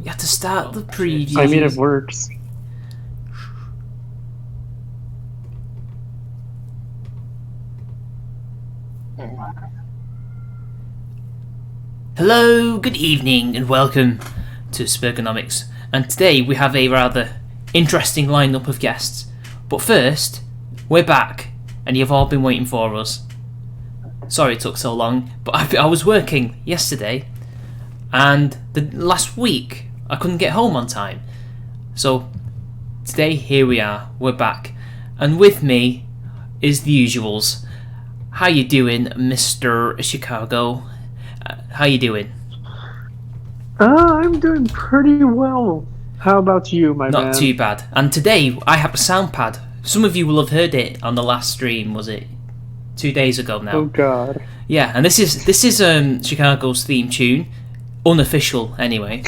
You have to start the preview. I mean, it works. Hello, good evening, and welcome to Spergonomics. And today we have a rather interesting lineup of guests. But first, we're back, and you've all been waiting for us. Sorry it took so long, but I was working yesterday, and the last week I couldn't get home on time. So today, here we are, we're back. And with me is the usuals. How you doing, Mr. Chicago? How you doing? I'm doing pretty well. How about you, my man? Not too bad. And today I have a sound pad. Some of you will have heard it on the last stream. Was it 2 days ago now? Oh God. Yeah, and this is Chicago's theme tune, unofficial anyway.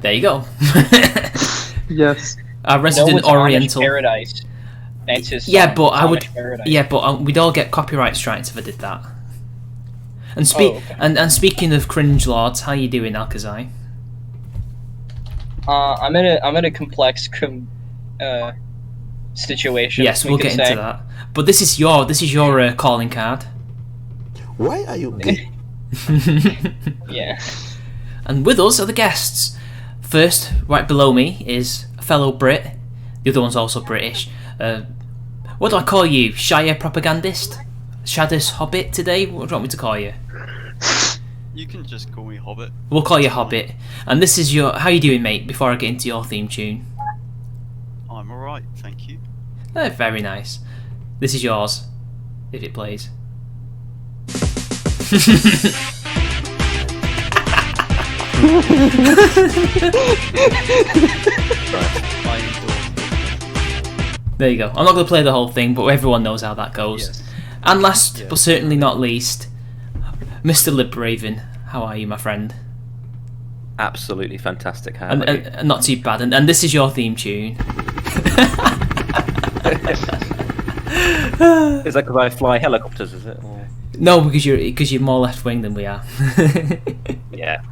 There you go. Yes. Our resident Oriental. Paradise. That's his song. Yeah, but I would. Paradise. Yeah, but we'd all get copyright strikes if I did that. And okay. and speaking of cringe lords, how you doing, Alkazai? I'm in a complex situation. Yes, we'll get into that. But this is your calling card. Why are you gay? Yeah. And with us are the guests. First, right below me, is a fellow Brit. The other one's also British. What do I call you? Shire Propagandist? Shadow's Hobbit today? What do you want me to call you? You can just call me Hobbit. We'll call you Hobbit. And this is your... How you doing, mate, before I get into your theme tune? I'm alright, thank you. Very nice. This is yours, if it plays. There you go. I'm not going to play the whole thing, but everyone knows how that goes. Yes. And last, but certainly not least, Mr. Liberaven. How are you, my friend? Absolutely fantastic. How about you? And not too bad. And this is your theme tune. Is that because I fly helicopters? Is it? Or... No, because you're more left wing than we are. Yeah.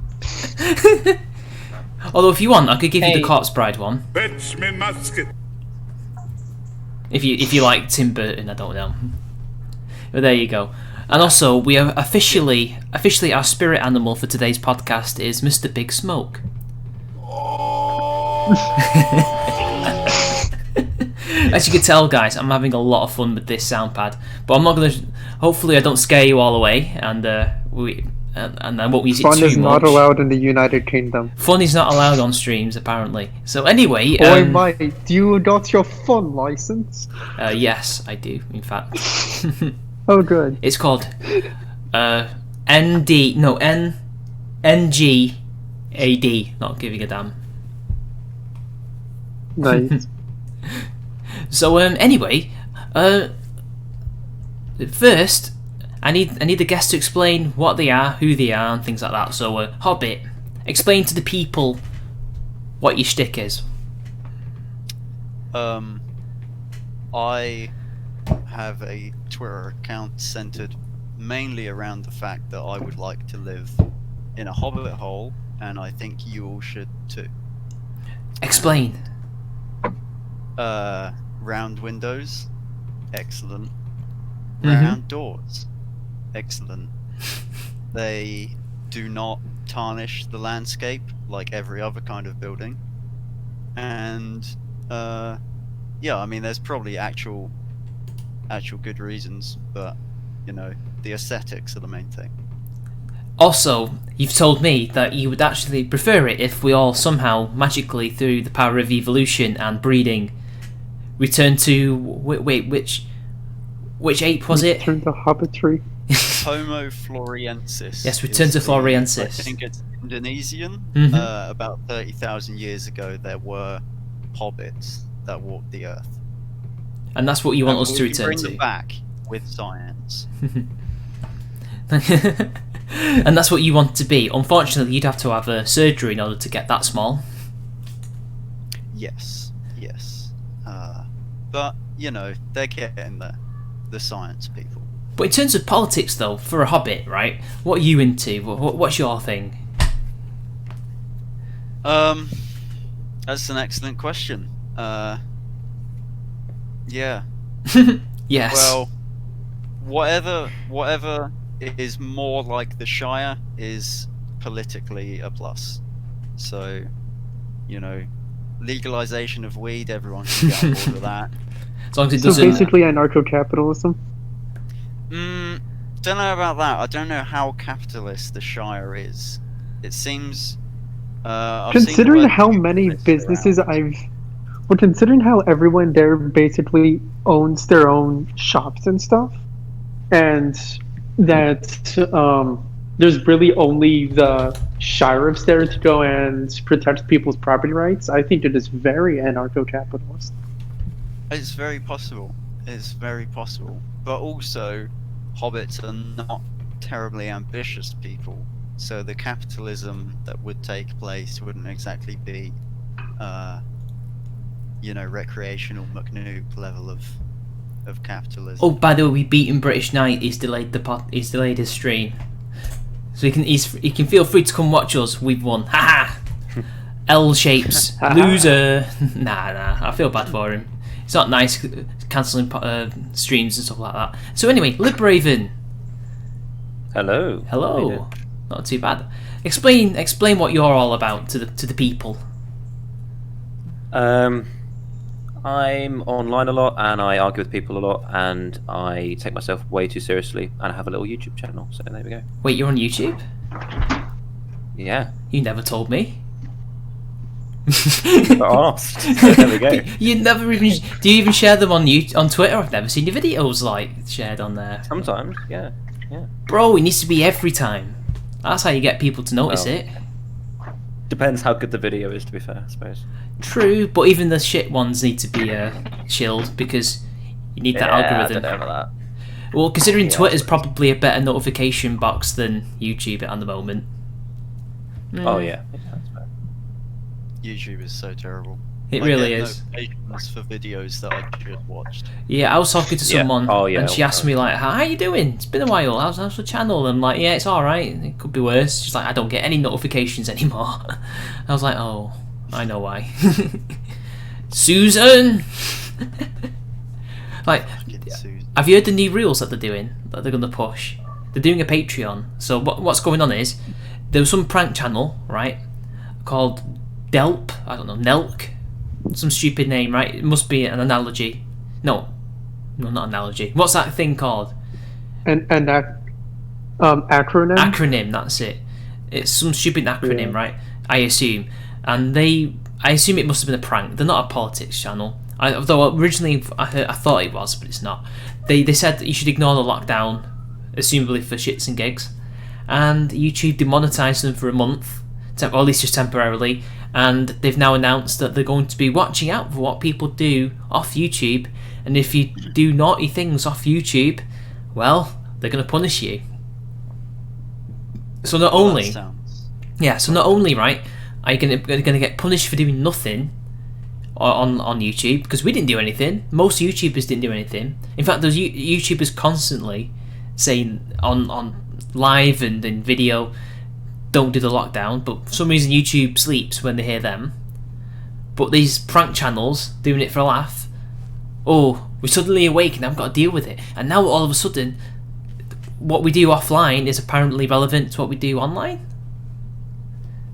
Although if you want, I could give you the Corpse Bride one. Fetch me musket. If you like Tim Burton, I don't know. But there you go. And also, we are officially our spirit animal for today's podcast is Mr. Big Smoke. As you can tell, guys, I'm having a lot of fun with this sound pad. But I'm not gonna. Hopefully, I don't scare you all away, and I won't use it too much. Fun is not allowed in the United Kingdom. Fun is not allowed on streams, apparently. So anyway, Oi, mate, do you got your fun license? yes, I do. In fact, Oh, good. it's called NGAD. Not giving a damn. Nice. So anyway, first I need the guests to explain what they are, who they are, and things like that. So Hobbit, explain to the people what your shtick is. I have a Twitter account centered mainly around the fact that I would like to live in a hobbit hole, and I think you all should too. Explain. Round windows, excellent. Mhm. Round doors, excellent. They do not tarnish the landscape like every other kind of building, and yeah, I mean, there's probably actual good reasons, but you know, the aesthetics are the main thing. Also, you've told me that you would actually prefer it if we all somehow magically, through the power of evolution and breeding, return to which ape was it? Turn to hobbitry. Homo floresiensis. Yes, return to Floresiensis. I think it's Indonesian. Mhm. About 30,000 years ago, there were hobbits that walked the earth. And that's what you want us to We return bring to. them back with science. And that's what you want to be. Unfortunately, you'd have to have surgery in order to get that small. Yes. But you know, they're getting there. The science people. But in terms of politics, though, for a hobbit, right? What are you into? What's your thing? That's an excellent question. Yeah. Yes. Well, whatever is more like the Shire is politically a plus. So, you know, legalization of weed, everyone can get on board with that. As long as it So doesn't. basically anarcho-capitalism? Don't know about that. I don't know how capitalist the Shire is. It seems. I've seen the Considering word how many capitalist businesses around. well, considering how everyone there basically owns their own shops and stuff, and that there's really only the sheriffs there to go and protect people's property rights, I think it is very anarcho-capitalist. It's very possible. It's very possible. But also, hobbits are not terribly ambitious people, so the capitalism that would take place wouldn't exactly be, you know, recreational McNoob level of capitalism. Oh, by the way, we beaten British Knight. He's delayed he's delayed his stream, so he can feel free to come watch us. We've won. Haha. L shapes loser. Nah. I feel bad for him. It's not nice cancelling streams and stuff like that. So anyway, Liberaven. Hello. Hello. Not too bad. Explain what you're all about to the people. I'm online a lot, and I argue with people a lot, and I take myself way too seriously, and I have a little YouTube channel. So there we go. Wait, you're on YouTube? Yeah. You never told me. Asked. So there we go. You never even. Do you even share them on Twitter? I've never seen your videos like shared on there. Sometimes, yeah. Bro, it needs to be every time. That's how you get people to notice Well, it. Depends how good the video is, to be fair, I suppose. True, but even the shit ones need to be chilled because you need that algorithm. I don't know about Well, considering Yeah, Twitter's I suppose. probably a better notification box than YouTube at the moment. that. Oh yeah. That's fair. YouTube is so terrible. It I really get is. notifications for videos that I just watched. Yeah, I was talking to Yeah. someone Oh, yeah, and she asked me like, "How you doing? It's been a while. How's the channel?" And I'm like, "Yeah, it's all right. It could be worse." She's like, "I don't get any notifications anymore." I was like, "Oh, I know why." Susan. Like, Fucking Susan. have you heard the new rules that they're doing? That they're going to push. They're doing a Patreon. So what's going on is there was some prank channel, right, called Delp. I don't know, Nelk. Some stupid name, right? It must be an analogy. No, not analogy. What's that thing called? And that acronym? Acronym. That's it. It's some stupid acronym, Yeah. right? I assume. And I assume it must have been a prank. They're not a politics channel. Although originally I thought it was, but it's not. They said that you should ignore the lockdown, assumably for shits and gigs. And YouTube demonetised them for a month, or at least just temporarily. And they've now announced that they're going to be watching out for what people do off YouTube. And if you do naughty things off YouTube, well, they're going to punish you. So not only... That sounds... Yeah, so not only, right, are you going to get punished for doing nothing on YouTube, because we didn't do anything. Most YouTubers didn't do anything. In fact, there's YouTubers constantly saying on live and in video, don't do the lockdown, but for some reason YouTube sleeps when they hear them. But these prank channels doing it for a laugh, oh, we suddenly awake and I've got to deal with it. And now all of a sudden, what we do offline is apparently relevant to what we do online.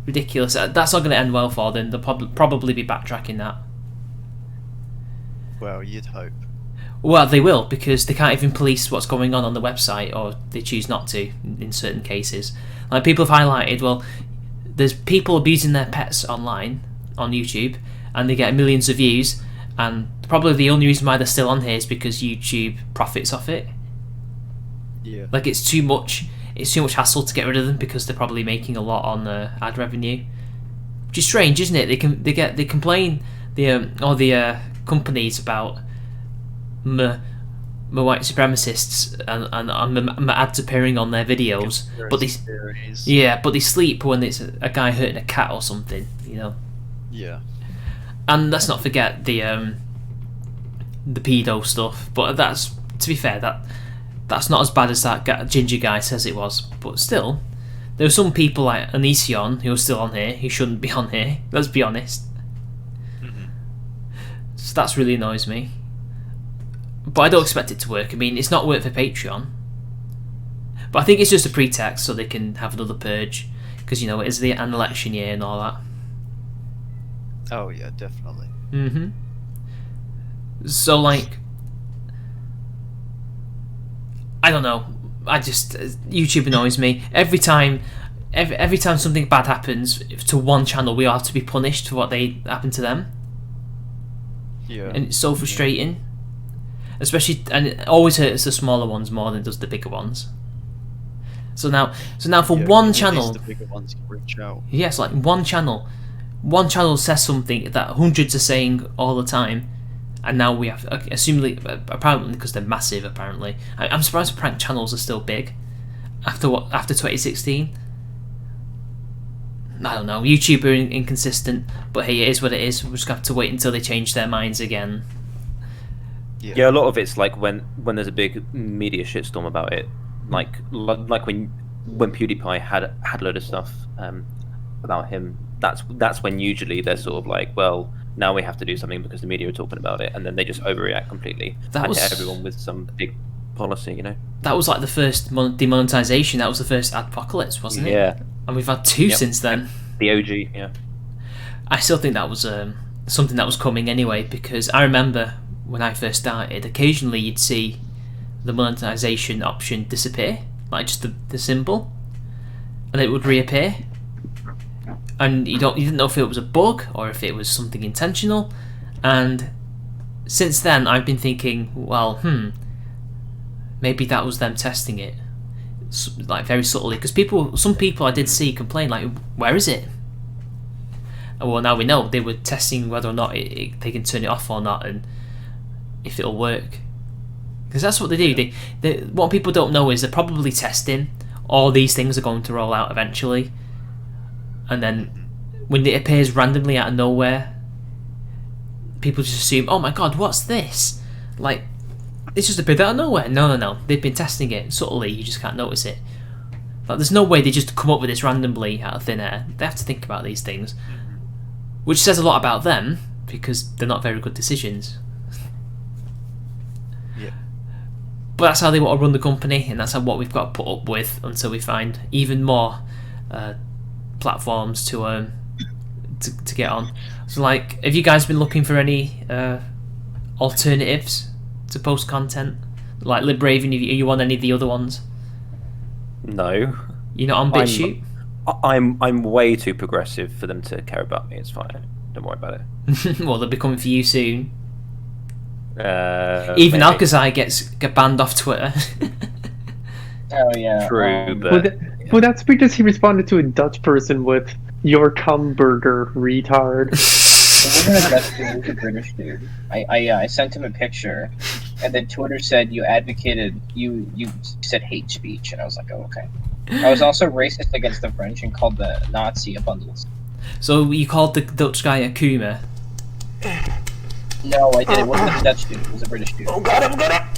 Ridiculous. That's not going to end well for them. They'll probably be backtracking that. Well, you'd hope. Well, they will, because they can't even police what's going on the website, or they choose not to in certain cases. Like, people have highlighted, well, there's people abusing their pets online on YouTube, and they get millions of views, and probably the only reason why they're still on here is because YouTube profits off it. Yeah. Like, it's too much hassle to get rid of them, because they're probably making a lot on ad revenue, which is strange, isn't it? They complain the companies about my white supremacists and my ads appearing on their videos, but they sleep when it's a guy hurting a cat or something, you know. Yeah. And let's not forget the the pedo stuff. But that's, to be fair, that's not as bad as that ginger guy says it was. But still, there are some people like Onision who are still on here who shouldn't be on here. Let's be honest. So that's really annoys me. But I don't expect it to work. I mean, it's not worked for Patreon. But I think it's just a pretext so they can have another purge. Because, you know, it is an election year and all that. Oh yeah, definitely. So, like, I don't know. YouTube annoys me. Every time something bad happens to one channel, we have to be punished for what they happened to them. Yeah. And it's so frustrating. Especially, and it always hurts the smaller ones more than it does the bigger ones. So now for one channel, the bigger ones can reach out. yes, like one channel says something that hundreds are saying all the time, and now we have, assumably, apparently because they're massive. Apparently, I'm surprised prank channels are still big after 2016. I don't know. YouTube are inconsistent, but hey, it is what it is. We'll just have to wait until they change their minds again. Yeah, a lot of it's like when there's a big media shitstorm about it, like when PewDiePie had a load of stuff about him. That's when usually they're sort of like, well, now we have to do something because the media are talking about it, and then they just overreact completely. That was hit everyone with some big policy, you know. That was like the first demonetization. That was the first adpocalypse, wasn't it? Yeah. And we've had two since then. The OG, yeah. I still think that was something that was coming anyway, because I remember when I first started, occasionally you'd see the monetization option disappear, like just the symbol, and it would reappear, and you didn't know if it was a bug or if it was something intentional. And since then I've been thinking, well, maybe that was them testing it, like very subtly, because some people I did see complain, like, where is it? And well, now we know they were testing whether or not they can turn it off or not, and if it'll work, because that's what they do. They what people don't know is they're probably testing. All these things are going to roll out eventually, and then when it appears randomly out of nowhere, people just assume, oh my god, what's this? Like, it's just appeared out of nowhere. No, they've been testing it subtly, you just can't notice it. Like, there's no way they just come up with this randomly out of thin air. They have to think about these things, which says a lot about them, because they're not very good decisions. But that's how they want to run the company, and that's what we've got to put up with until we find even more platforms to get on. So, like, have you guys been looking for any alternatives to post content? Like Liberaven, are you on any of the other ones? No. You're not on BitChute? I'm way too progressive for them to care about me. It's fine. Don't worry about it. Well, they'll be coming for you soon. Maybe. Even Alcazar get banned off Twitter. Oh yeah. True, but well, that's because he responded to a Dutch person with "your cum burger, retard." It wasn't a Dutch dude, it was a British dude. I sent him a picture, and then Twitter said you said hate speech, and I was like, oh, okay. I was also racist against the French and called the Nazi a bundles. So you called the Dutch guy a Kuma? No, I did. It wasn't a Dutch dude. It was a British dude. Oh god, I'm gonna.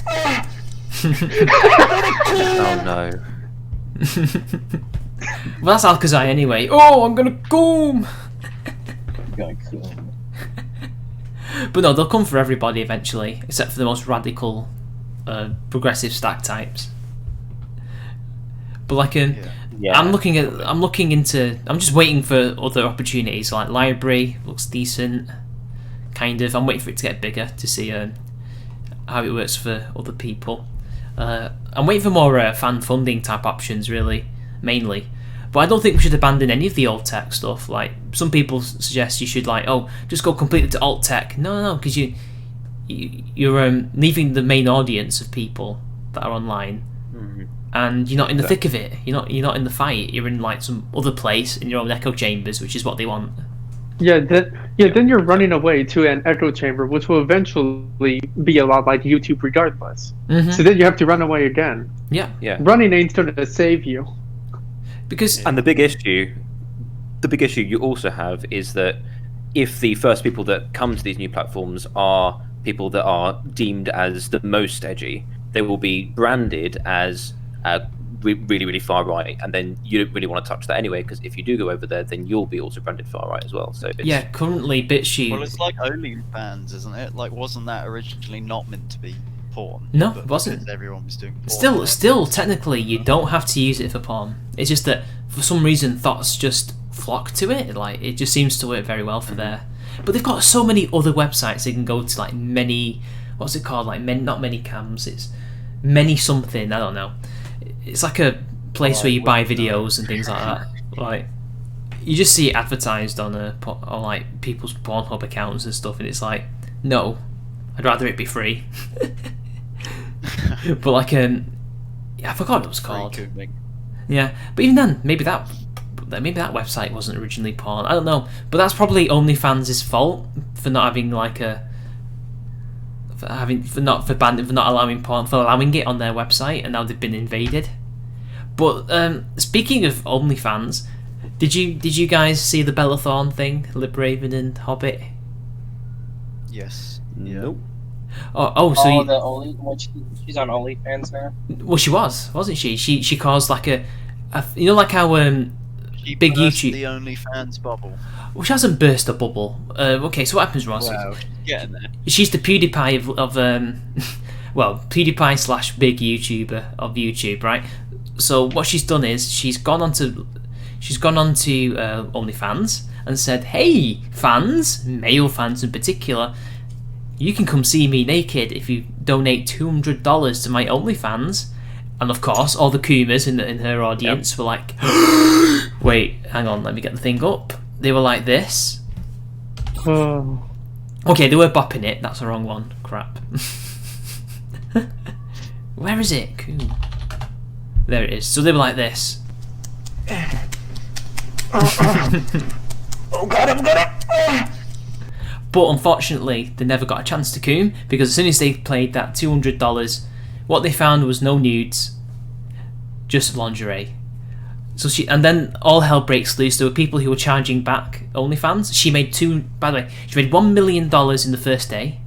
oh no. Well, that's Alcazar anyway. Oh, I'm gonna come. Going cool. But no, they'll come for everybody eventually, except for the most radical, progressive stack types. But like, Yeah. I'm just waiting for other opportunities. Like Library looks decent, kind of. I'm waiting for it to get bigger to see how it works for other people. I'm waiting for more fan funding type options, really, mainly. But I don't think we should abandon any of the alt tech stuff. Like, some people suggest you should, like, just go completely to alt tech. No, because you're leaving the main audience of people that are online, and you're not in the thick of it. You're not in the fight. You're in like some other place in your own echo chambers, which is what they want. Then you're running away to an echo chamber, which will eventually be a lot like YouTube, regardless. So then you have to run away again. Yeah. Running ain't gonna save you. And the big issue you also have is that if the first people that come to these new platforms are people that are deemed as the most edgy, they will be branded as really, really far right, and then you don't really want to touch that anyway, because if you do go over there, then you'll be also branded far right as well. So it's, Yeah, currently BitChute. Well, it's like OnlyFans, isn't it? Like, wasn't that originally not meant to be porn? No, But it wasn't. because everyone was doing porn. Still, technically, you don't have to use it for porn. It's just that for some reason, thoughts just flock to it. Like, it just seems to work very well for there. But they've got so many other websites they can go to, like many. What's it called? Like not many cams. It's many something. I don't know. It's like a place where you buy videos and things like that. Like, you just see it advertised on like people's Pornhub accounts and stuff, and it's like, no, I'd rather it be free. But like, I forgot what it was called. Yeah, but even then, maybe that website wasn't originally porn. I don't know, but that's probably OnlyFans' fault for not having like for not allowing porn, for allowing it on their website, and now they've been invaded. But speaking of OnlyFans, did you guys see the Bella Thorne thing, Liberaven and Hobbit? Yes. Nope. So she's on OnlyFans now. Well, she wasn't she? She caused like a you know, like how She big burst YouTube. the OnlyFans bubble. Well, she hasn't burst a bubble. Okay, so what happens, Ross? Wow, she's getting there. She's the PewDiePie of well, PewDiePie / big YouTuber of YouTube, right? So what she's done is she's gone onto OnlyFans and said, "Hey, fans, male fans in particular, you can come see me naked if you donate $200 to my OnlyFans." And of course, all the Kumas in her audience were like, "Wait, hang on, let me get the thing up." They were like this. Oh. Okay, they were bopping it. That's the wrong one. Crap. Where is it? Cool. There it is. So they were like this. Oh god, I've got it! But unfortunately, they never got a chance to coom, because as soon as they played that $200, what they found was no nudes, just lingerie. So and then all hell breaks loose. There were people who were charging back OnlyFans. She made by the way, she made $1 million in the first day.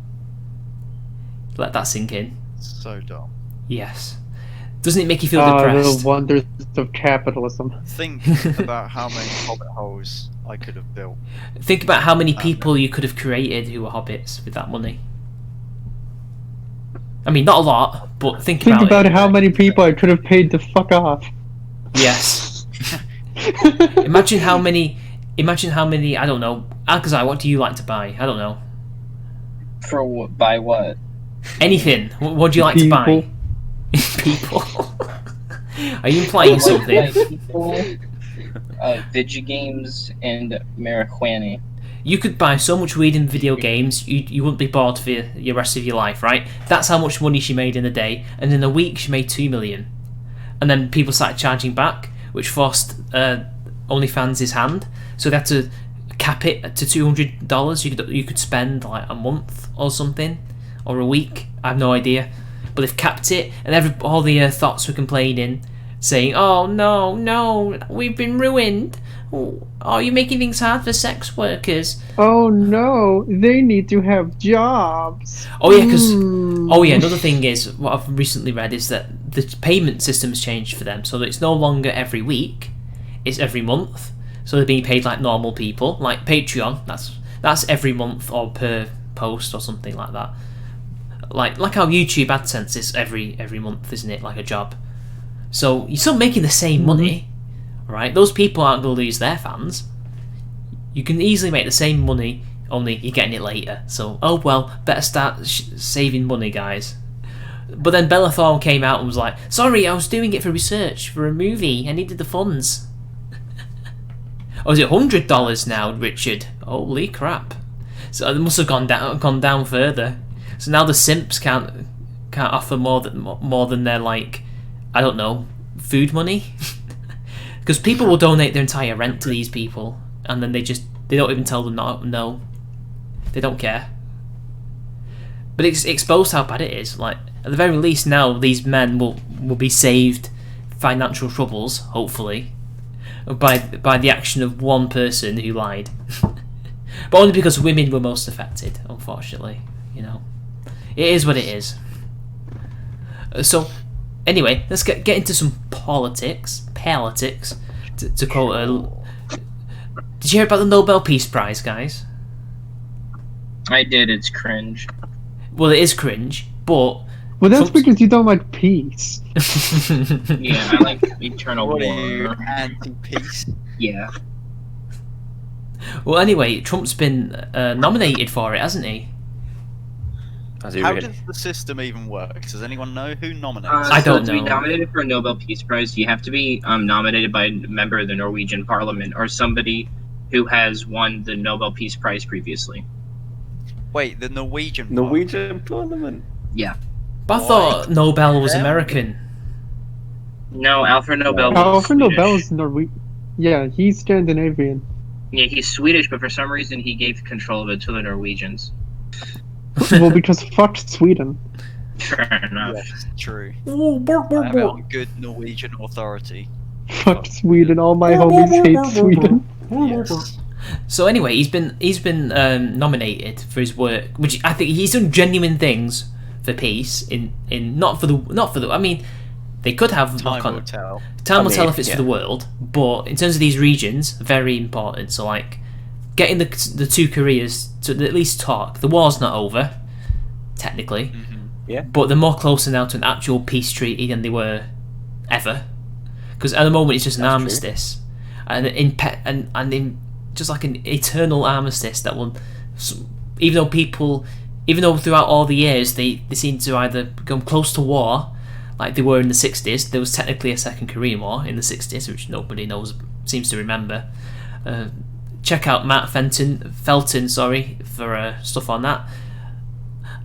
Let that sink in. So dumb. Yes. Doesn't it make you feel depressed? The wonders of capitalism. Think about how many hobbit holes I could have built. Think about how many people you could have created who were hobbits with that money. I mean, not a lot, but think about it. How many people I could have paid to fuck off. Yes. Imagine how many. I don't know. Alcazar, what do you like to buy? I don't know. Buy what? Anything. What do you like to buy? People. Are you implying something? Video games and marijuana. You could buy so much weed in video games, you wouldn't be bored for the rest of your life, right? That's how much money she made in a day, and in a week she made $2 million. And then people started charging back, which forced OnlyFans' hand, so they had to cap it to $200. You could spend like a month or something, or a week. I have no idea, but they've capped it, and all the thoughts were complaining, saying, "Oh no, we've been ruined. Oh, you're making things hard for sex workers. Oh no, they need to have jobs." Oh yeah, another thing is, what I've recently read is that the payment system's changed for them, so that it's no longer every week, it's every month. So they're being paid like normal people, like Patreon. That's every month or per post or something like that. Like how YouTube AdSense is every month, isn't it? Like a job. So you're still making the same money, right? Those people aren't going to lose their fans. You can easily make the same money, only you're getting it later. So, oh well, better start saving money, guys. But then Bella Thorne came out and was like, "Sorry, I was doing it for research, for a movie. I needed the funds." Oh, is it $100 now, Richard? Holy crap. So it must have gone down further. So now the simps can't offer more than their, like, I don't know, food money. Because people will donate their entire rent to these people, and then they don't even tell them no. They don't care. But it's exposed how bad it is. Like, at the very least now, these men will be saved financial troubles, hopefully, by the action of one person who lied. But only because women were most affected, unfortunately, you know. It is what it is. So, anyway, let's get into some politics. Politics, to quote Did you hear about the Nobel Peace Prize, guys? I did. It's cringe. Well, it is cringe, but... Well, that's because you don't like peace. Yeah, I like eternal What war. are you, anti-peace? Yeah. Well, anyway, Trump's been nominated for it, hasn't he? Has he How really? does the system even work? Does anyone know who nominates? I don't To be know. nominated for a Nobel Peace Prize, you have to be nominated by a member of the Norwegian Parliament or somebody who has won the Nobel Peace Prize previously. Wait, the Norwegian one? Norwegian Parliament. Yeah. But I thought Nobel was American. No, Alfred Nobel. was Alfred Swedish. Nobel is Norwegian. Yeah, he's Scandinavian. Yeah, he's Swedish, but for some reason he gave control of it to the Norwegians. Well, because fuck Sweden. Fair enough. Yes, true. I have it on good Norwegian authority. Fuck Sweden. All my homies hate Sweden. Yes. So anyway, he's been nominated for his work, which I think he's done genuine things for peace. In not for the. I mean, they could have Time will tell. Time will tell if it's yeah. for the world, but in terms of these regions, very important. So like, getting the two Koreas to at least talk. The war's not over, technically. Mm-hmm. Yeah. But they're more closer now to an actual peace treaty than they were ever. Because at the moment it's just an armistice, and in just like an eternal armistice that will, even though throughout all the years they seem to either come close to war, like they were in the 60s. There was technically a second Korean War in the 60s, which nobody seems to remember. Check out Matt Felton, for stuff on that.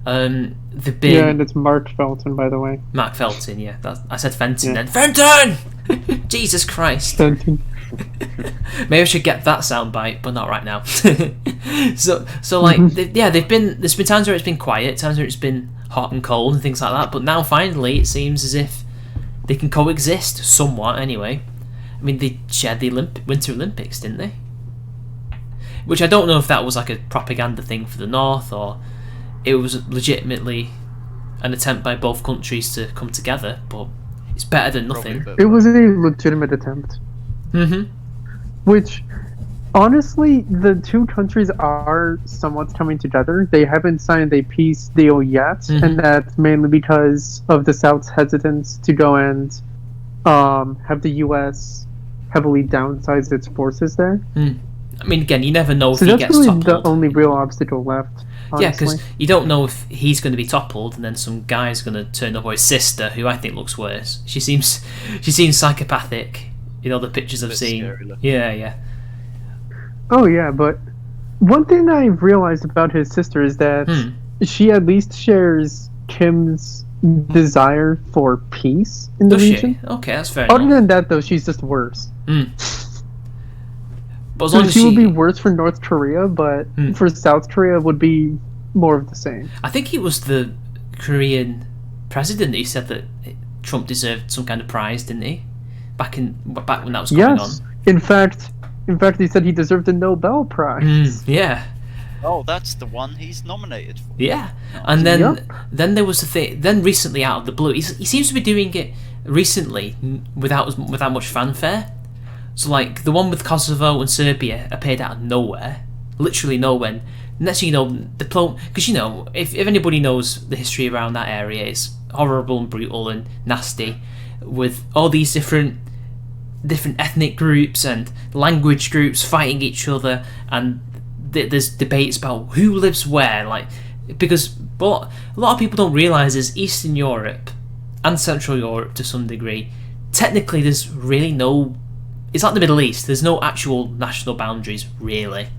They've been... Yeah, and it's Mark Felton, by the way. Mark Felton, yeah. I said Fenton then. Fenton! Jesus Christ. Felton. Maybe I should get that soundbite, but not right now. so like, they've been... There's been times where it's been quiet, times where it's been hot and cold and things like that, but now finally it seems as if they can coexist somewhat anyway. I mean, they shared the Winter Olympics, didn't they? Which I don't know if that was like a propaganda thing for the North, or it was legitimately an attempt by both countries to come together, but it's better than nothing. It was a legitimate attempt. Mm-hmm. Which, honestly, the two countries are somewhat coming together. They haven't signed a peace deal yet, and that's mainly because of the South's hesitance to go and have the U.S. heavily downsize its forces there. I mean, again, you never know if So he that's gets really toppled. the only real obstacle left. Honestly. Yeah, because you don't know if he's going to be toppled, and then some guy's going to turn up, or his sister, who I think looks worse. She seems psychopathic in all the pictures I've seen. Yeah. Oh yeah, but one thing I've realized about his sister is that she at least shares Kim's desire for peace in the Does region. she? Okay, that's fair Other enough. than that, though, she's just worse. But as So long as she would be worse for North Korea, but for South Korea would be more of the same. I think it was the Korean president who said that Trump deserved some kind of prize, didn't he? Back when that was going Yes. In fact, he said he deserved a Nobel Prize. on. Yeah. Oh, that's the one he's nominated for. Yeah, and then Yep. then there was the thing. Then recently, out of the blue, he seems to be doing it recently without much fanfare. So like the one with Kosovo and Serbia appeared out of nowhere, literally nowhere. Next thing you know, because if anybody knows the history around that area, it's horrible and brutal and nasty, with all these different ethnic groups and language groups fighting each other, and there's debates about who lives where, like, because a lot of people don't realise is Eastern Europe and Central Europe to some degree, technically there's really no, it's like the Middle East, there's no actual national boundaries really.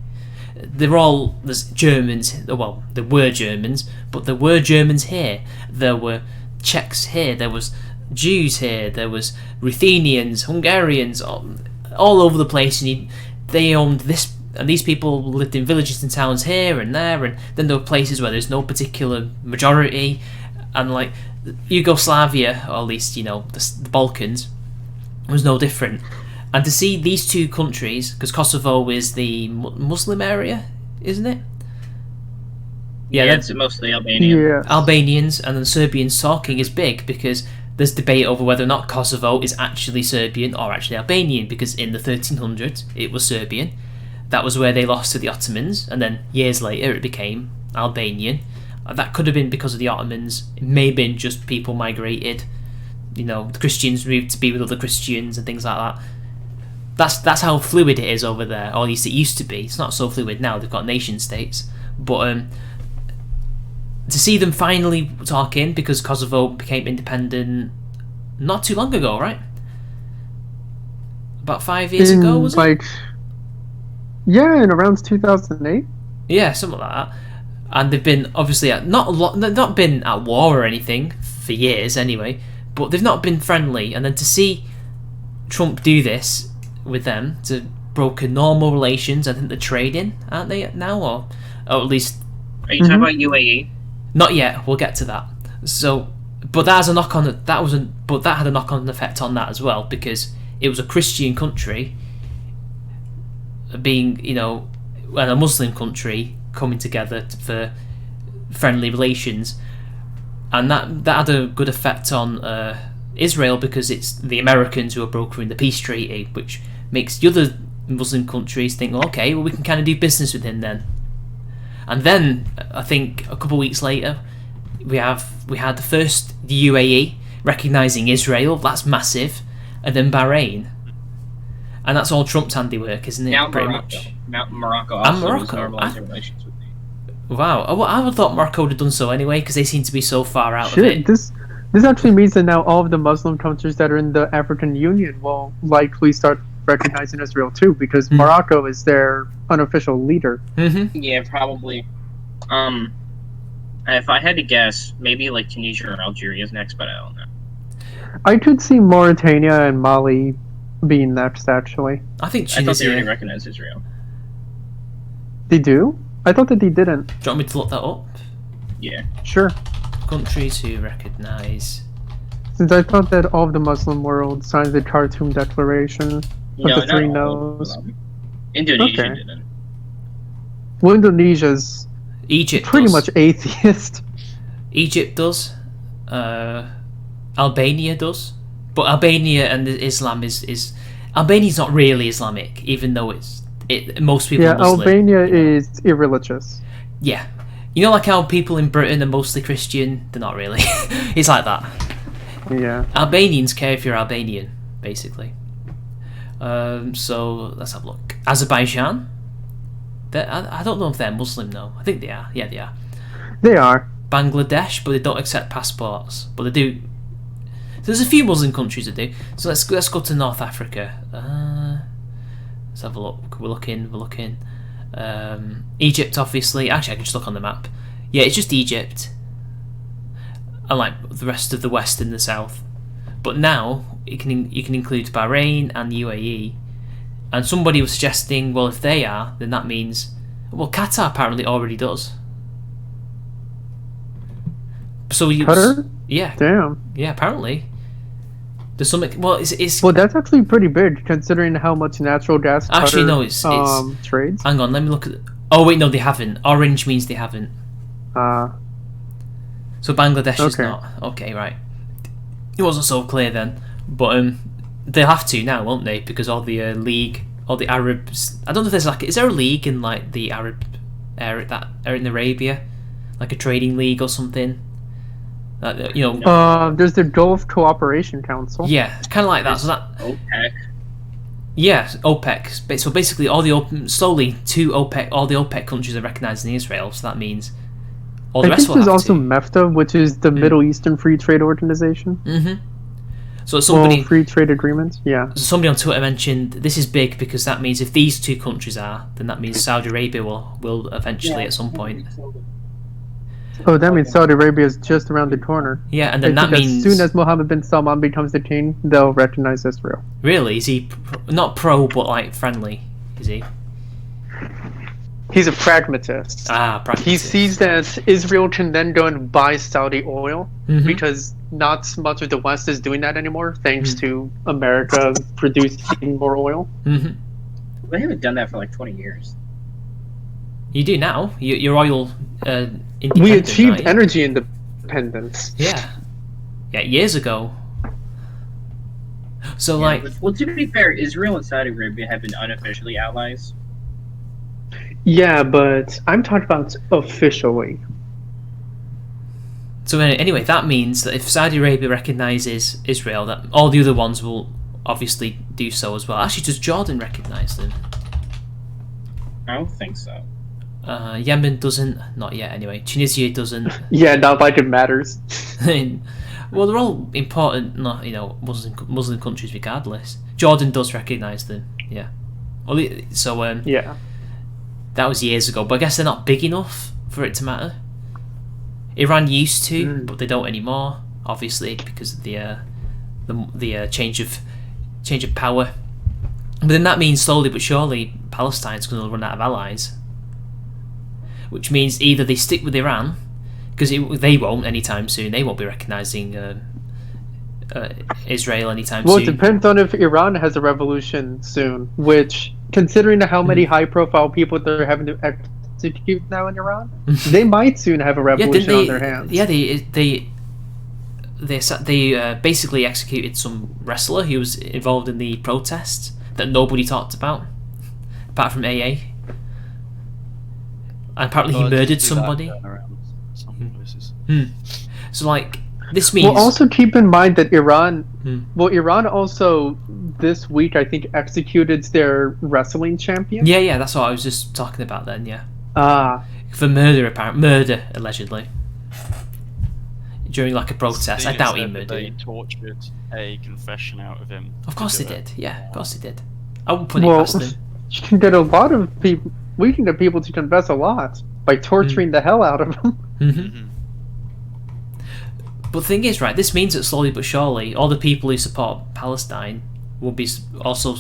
There's Germans, well, there were Germans, but there were Germans here, there were Czechs here, there was Jews here, there was Ruthenians, Hungarians, all over the place, and they owned this, and these people lived in villages and towns here and there, and then there were places where there's no particular majority, and like Yugoslavia, or at least the Balkans, was no different. And to see these two countries, because Kosovo is the Muslim area, isn't it? Yeah, it's mostly Albanian. Yeah. Albanians and then Serbians talking is big because there's debate over whether or not Kosovo is actually Serbian or actually Albanian, because in the 1300s it was Serbian. That was where they lost to the Ottomans, and then years later it became Albanian. That could have been because of the Ottomans. It may have been just people migrated. You know, the Christians moved to be with other Christians and things like that. That's how fluid it is over there, or at least it used to be. It's not so fluid now. They've got nation states, but to see them finally talking, because Kosovo became independent not too long ago, right? About 5 years ago, was it? Yeah, in around 2008. Yeah, something like that. And they've been obviously not been at war or anything for years anyway, but they've not been friendly. And then to see Trump do this with them, to broker normal relations, I think they're trading, aren't they now, or at least. Are you talking about UAE? Not yet. We'll get to that. So, but that has a knock on. But that had a knock on effect on that as well, because it was a Christian country being, you know, and a Muslim country coming together for friendly relations, and that had a good effect on Israel, because it's the Americans who are brokering the peace treaty, which makes the other Muslim countries think, okay, well, we can kind of do business with him then. And then I think a couple of weeks later, we had the UAE recognising Israel. That's massive, and then Bahrain, and that's all Trump's handiwork, isn't it? Now pretty Morocco. much. Now Morocco also And Morocco. is normalising relations with me. Wow, I would have thought Morocco would have done so anyway, because they seem to be so far out of it. This actually means that now all of the Muslim countries that are in the African Union will likely start recognizing Israel too, because Morocco is their unofficial leader. Mm-hmm. Yeah, probably. If I had to guess, maybe like Tunisia or Algeria is next, but I don't know. I could see Mauritania and Mali being next, actually. I think I thought they already Tunisia. recognized Israel. They do? I thought that they didn't. Do you want me to look that up? Yeah. Sure. Countries who recognise. Since I thought that all of the Muslim world signed the Khartoum Declaration. No, the three not all of no's. them. Indonesia Okay. didn't. Well, Indonesia's Egypt pretty does. much atheist. Egypt does. Albania does. But Albania and Islam is Albania's not really Islamic, even though most people Yeah, are Muslim. Albania is irreligious. Yeah. You know, like how people in Britain are mostly Christian? They're not really. It's like that. Yeah. Albanians care if you're Albanian, basically. So let's have a look. Azerbaijan. I don't know if they're Muslim though. I think they are. Yeah, they are. They are. Bangladesh, but they don't accept passports. But they do. So there's a few Muslim countries that do. So let's go to North Africa. Let's have a look. We're looking. Egypt, obviously. Actually, I can just look on the map. Yeah, it's just Egypt. Unlike the rest of the West and the South. But now you can include Bahrain and UAE. And somebody was suggesting, well, if they are, then that means, well, Qatar apparently already does. So you, Qatar? yeah, Damn. yeah, apparently. There's something. Well, it's Well, that's actually pretty big considering how much natural gas actually Qatar, no, it's trades. hang on, let me look at. Oh wait, no, they haven't. Orange means they haven't. So Bangladesh is Okay. not. Okay, right. It wasn't so clear then, but they'll have to now, won't they? Because all the league, all the Arabs. I don't know if there's like, is there a league in like the Arab area that are in Arabia, like a trading league or something? You know. There's the Gulf Cooperation Council. Yeah, it's kind of like that. So that. OPEC. Yeah, OPEC. So basically, all the all the OPEC countries are recognising Israel. So that means all the I rest think will there's have also to. MEFTA, which is the Middle Eastern Free Trade Organization. Mm-hmm. So somebody, free trade agreements. Yeah. somebody on Twitter mentioned this is big because that means if these two countries are, then that means Saudi Arabia will eventually at some point. Oh, that means Saudi Arabia is just around the corner. Yeah, and then I that think means as soon as Mohammed bin Salman becomes the king, they'll recognize Israel. really is he not pro but like friendly? Is he? He's a pragmatist. He Practice. sees that Israel can then go and buy Saudi oil Mhm. because not much of the West is doing that anymore, thanks to America producing more oil. Mhm. They haven't done that for like 20 years. You do now. You're oil independent. We achieved aren't you? energy independence. Yeah. Yeah, years ago. So, like... Well, to be fair, Israel and Saudi Arabia have been unofficially allies. Yeah, but I'm talking about officially. So anyway, that means that if Saudi Arabia recognises Israel, that all the other ones will obviously do so as well. Actually, does Jordan recognise them? I don't think so. Yemen doesn't. Not yet, anyway. Tunisia doesn't. Yeah, not like it matters. Well, they're all important, Muslim countries regardless. Jordan does recognise them, yeah. So, Yeah. that was years ago, but I guess they're not big enough for it to matter. Iran used to, but they don't anymore, obviously, because of the change of power. But then that means slowly but surely Palestine's going to run out of allies, which means either they stick with Iran, because they won't anytime soon. They won't be recognising Israel anytime Well, it soon. depends on if Iran has a revolution soon, which, considering how many high-profile people they're having to execute now in Iran, they might soon have a revolution on their hands. Yeah, they basically executed some wrestler who was involved in the protests that nobody talked about, apart from AA. And apparently he murdered somebody. So, like, this means... Well, also keep in mind that Iran... Well, Iran also, this week, I think, executed their wrestling champion. Yeah, that's what I was just talking about then, yeah. For murder, allegedly. During, like, a protest. I doubt he murdered They him. tortured a confession out of him. Of course they did, yeah, of course they did. I wouldn't put it past them. You can get a lot of people... We can get people to confess a lot by torturing the hell out of them. But the thing is, right, this means that slowly but surely all the people who support Palestine will be also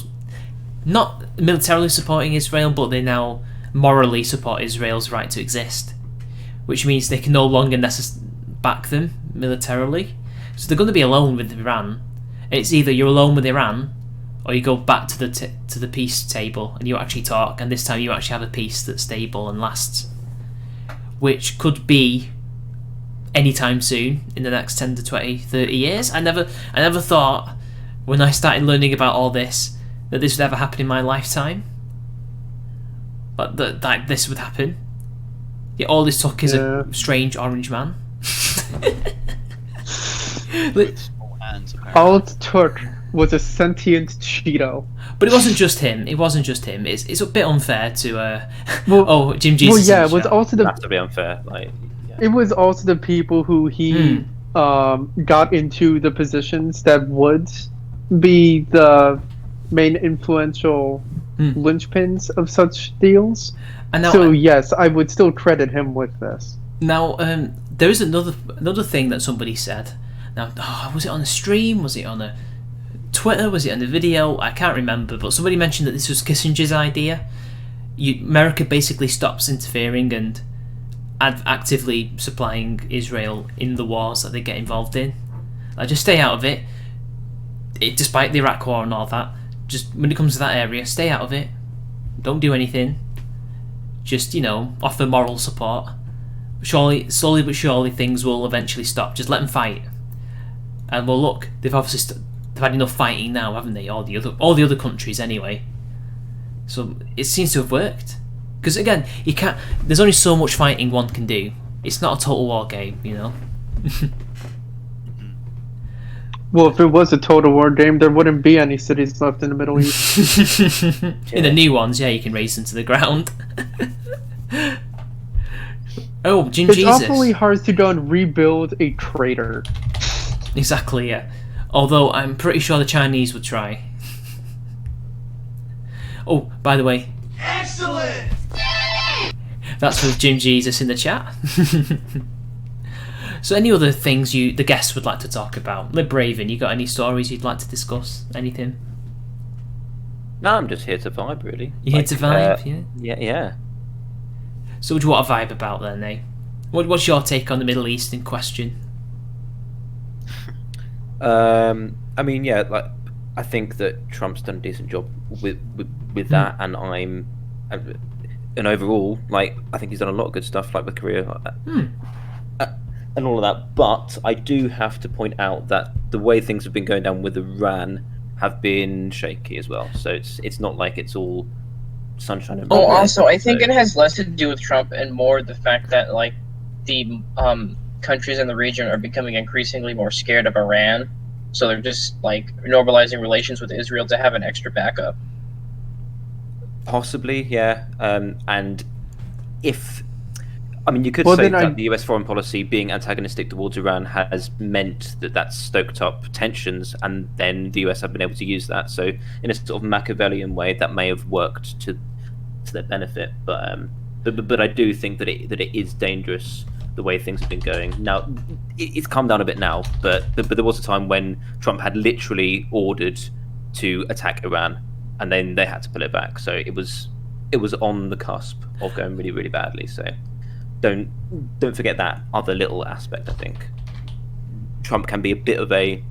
not militarily supporting Israel, but they now morally support Israel's right to exist, which means they can no longer back them militarily. So they're going to be alone with Iran. It's either you're alone with Iran, or you go back to the peace table and you actually talk, and this time you actually have a peace that's stable and lasts, which could be anytime soon in the next 10 to 20, 30 years. I never thought when I started learning about all this that this would ever happen in my lifetime. But that this would happen. Yeah, all this took is a strange orange man. All it took was a sentient Cheeto. But it wasn't just him. It's a bit unfair to. Well, Jim Jesus. Well, yeah, it was also the. That's to be unfair. Like, yeah. It was also the people who he got into the positions that would be the main influential linchpins of such deals. And now, so yes, I would still credit him with this. Now, there is another thing that somebody said. Now, was it on a stream? Was it on a Twitter? Was it on a video? I can't remember. But somebody mentioned that this was Kissinger's idea. America basically stops interfering and actively supplying Israel in the wars that they get involved in. Like, just stay out of it. Despite the Iraq War and all that, just when it comes to that area, stay out of it. Don't do anything. Just, offer moral support. Slowly but surely, things will eventually stop. Just let them fight. And well, look, they've obviously they've had enough fighting now, haven't they? All the other countries, anyway. So it seems to have worked. Because again, you can't. There's only so much fighting one can do. It's not a total war game, Well, if it was a total war game, there wouldn't be any cities left in the Middle East. In the new ones, yeah, you can raze them to the ground. Oh, Jim Jesus. It's awfully hard to go and rebuild a crater. Exactly, yeah. Although I'm pretty sure the Chinese would try. Oh, by the way. Excellent! That's from Jim Jesus in the chat. So any other things the guests would like to talk about? Liberaven, you got any stories you'd like to discuss? Anything? No, I'm just here to vibe, really. You're here to vibe, yeah? Yeah. So what do you want to vibe about then, eh? What's your take on the Middle East in question? I mean, yeah, like, I think that Trump's done a decent job with that, and and overall, like, I think he's done a lot of good stuff, like with Korea and all of that. But I do have to point out that the way things have been going down with Iran have been shaky as well. So it's not like it's all sunshine and rainbows. Also, I think it has less to do with Trump and more the fact that like the countries in the region are becoming increasingly more scared of Iran, so they're just like normalizing relations with Israel to have an extra backup. Possibly, yeah. And if, I mean, you could Well, say then that the US foreign policy being antagonistic towards Iran has meant that that's stoked up tensions, and then the US have been able to use that. So, in a sort of Machiavellian way, that may have worked to their benefit. But I do think that it is dangerous the way things have been going. Now, it's calmed down a bit now, but there was a time when Trump had literally ordered to attack Iran, and then they had to pull it back. So it was on the cusp of going really, really badly. So don't forget that other little aspect. I think Trump can be a bit of a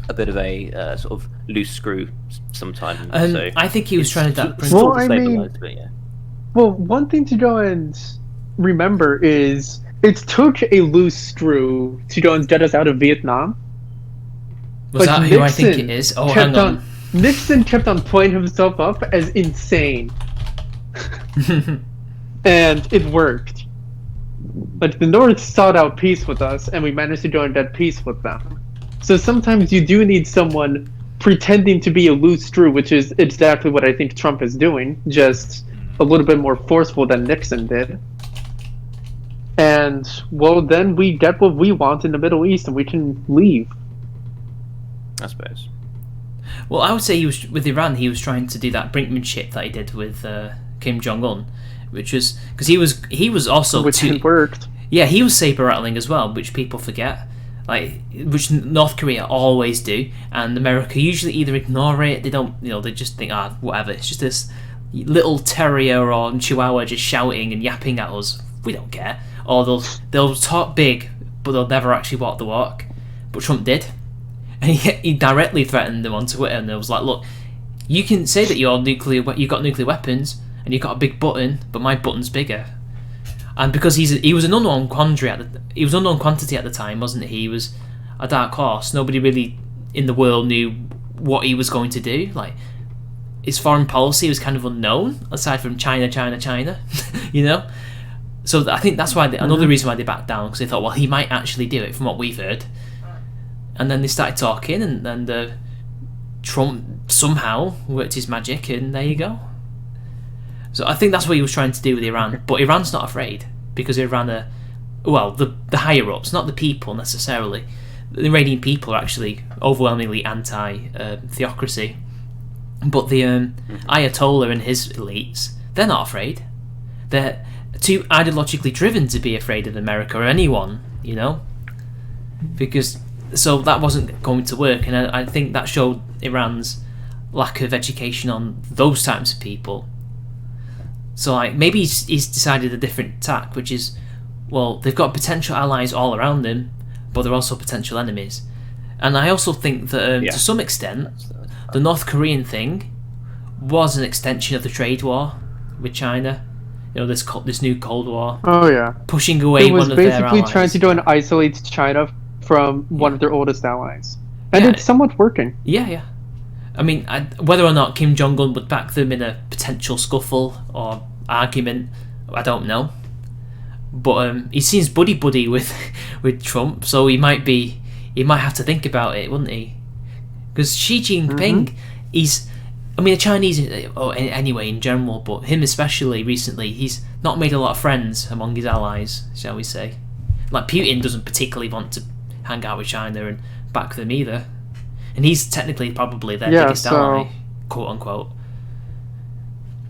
sort of loose screw sometimes. So I think he was trying to bring. Well, sort of I mean, stabilised a bit, yeah. Well, one thing to go and remember is it took a loose screw to go and get us out of Vietnam. Was But that who I think Nixon it is? Oh, kept hang on. Nixon kept on playing himself up as insane. And it worked. Like, the North sought out peace with us, and we managed to go and get peace with them. So sometimes you do need someone pretending to be a loose screw, which is exactly what I think Trump is doing, just a little bit more forceful than Nixon did. And, well, then we get what we want in the Middle East, and we can leave. I suppose. Well, I would say with Iran, he was trying to do that brinkmanship that he did with Kim Jong-un, which was because he was also Which worked. Yeah, he was saber rattling as well, which people forget, like which North Korea always do, and America usually either ignore it, they don't, they just think whatever, it's just this little terrier or chihuahua just shouting and yapping at us, we don't care, or they'll talk big, but they'll never actually walk the walk. But Trump did. And he directly threatened them on Twitter, and it was like, look, you can say that you've got nuclear weapons and you've got a big button, but my button's bigger. And because he was an unknown quantity at the time, wasn't he? He was a dark horse. Nobody really in the world knew what he was going to do. Like, his foreign policy was kind of unknown, aside from China. So I think that's why another reason why they backed down, because they thought, well, he might actually do it from what we've heard. And then they started talking, and then Trump somehow worked his magic, and there you go. So I think that's what he was trying to do with Iran. But Iran's not afraid, because Iran are, well, the higher-ups, not the people necessarily. The Iranian people are actually overwhelmingly anti-theocracy. But the Ayatollah and his elites, they're not afraid. They're too ideologically driven to be afraid of America or anyone, because... So that wasn't going to work, and I think that showed Iran's lack of education on those types of people. So, like, maybe he's decided a different tack, which is, well, they've got potential allies all around them, but they're also potential enemies. And I also think that, to some extent, the North Korean thing was an extension of the trade war with China. This new Cold War. Oh, yeah. Pushing away one of their allies. It was basically trying to go and isolate China from one of their oldest allies. And it's somewhat working. Yeah. I mean, whether or not Kim Jong-un would back them in a potential scuffle or argument, I don't know. But he seems buddy-buddy with Trump, so he might have to think about it, wouldn't he? Because Xi Jinping, the Chinese, anyway, in general, but him especially recently, he's not made a lot of friends among his allies, shall we say. Like, Putin doesn't particularly want to hang out with China and back them either, and he's technically probably their biggest ally, quote unquote.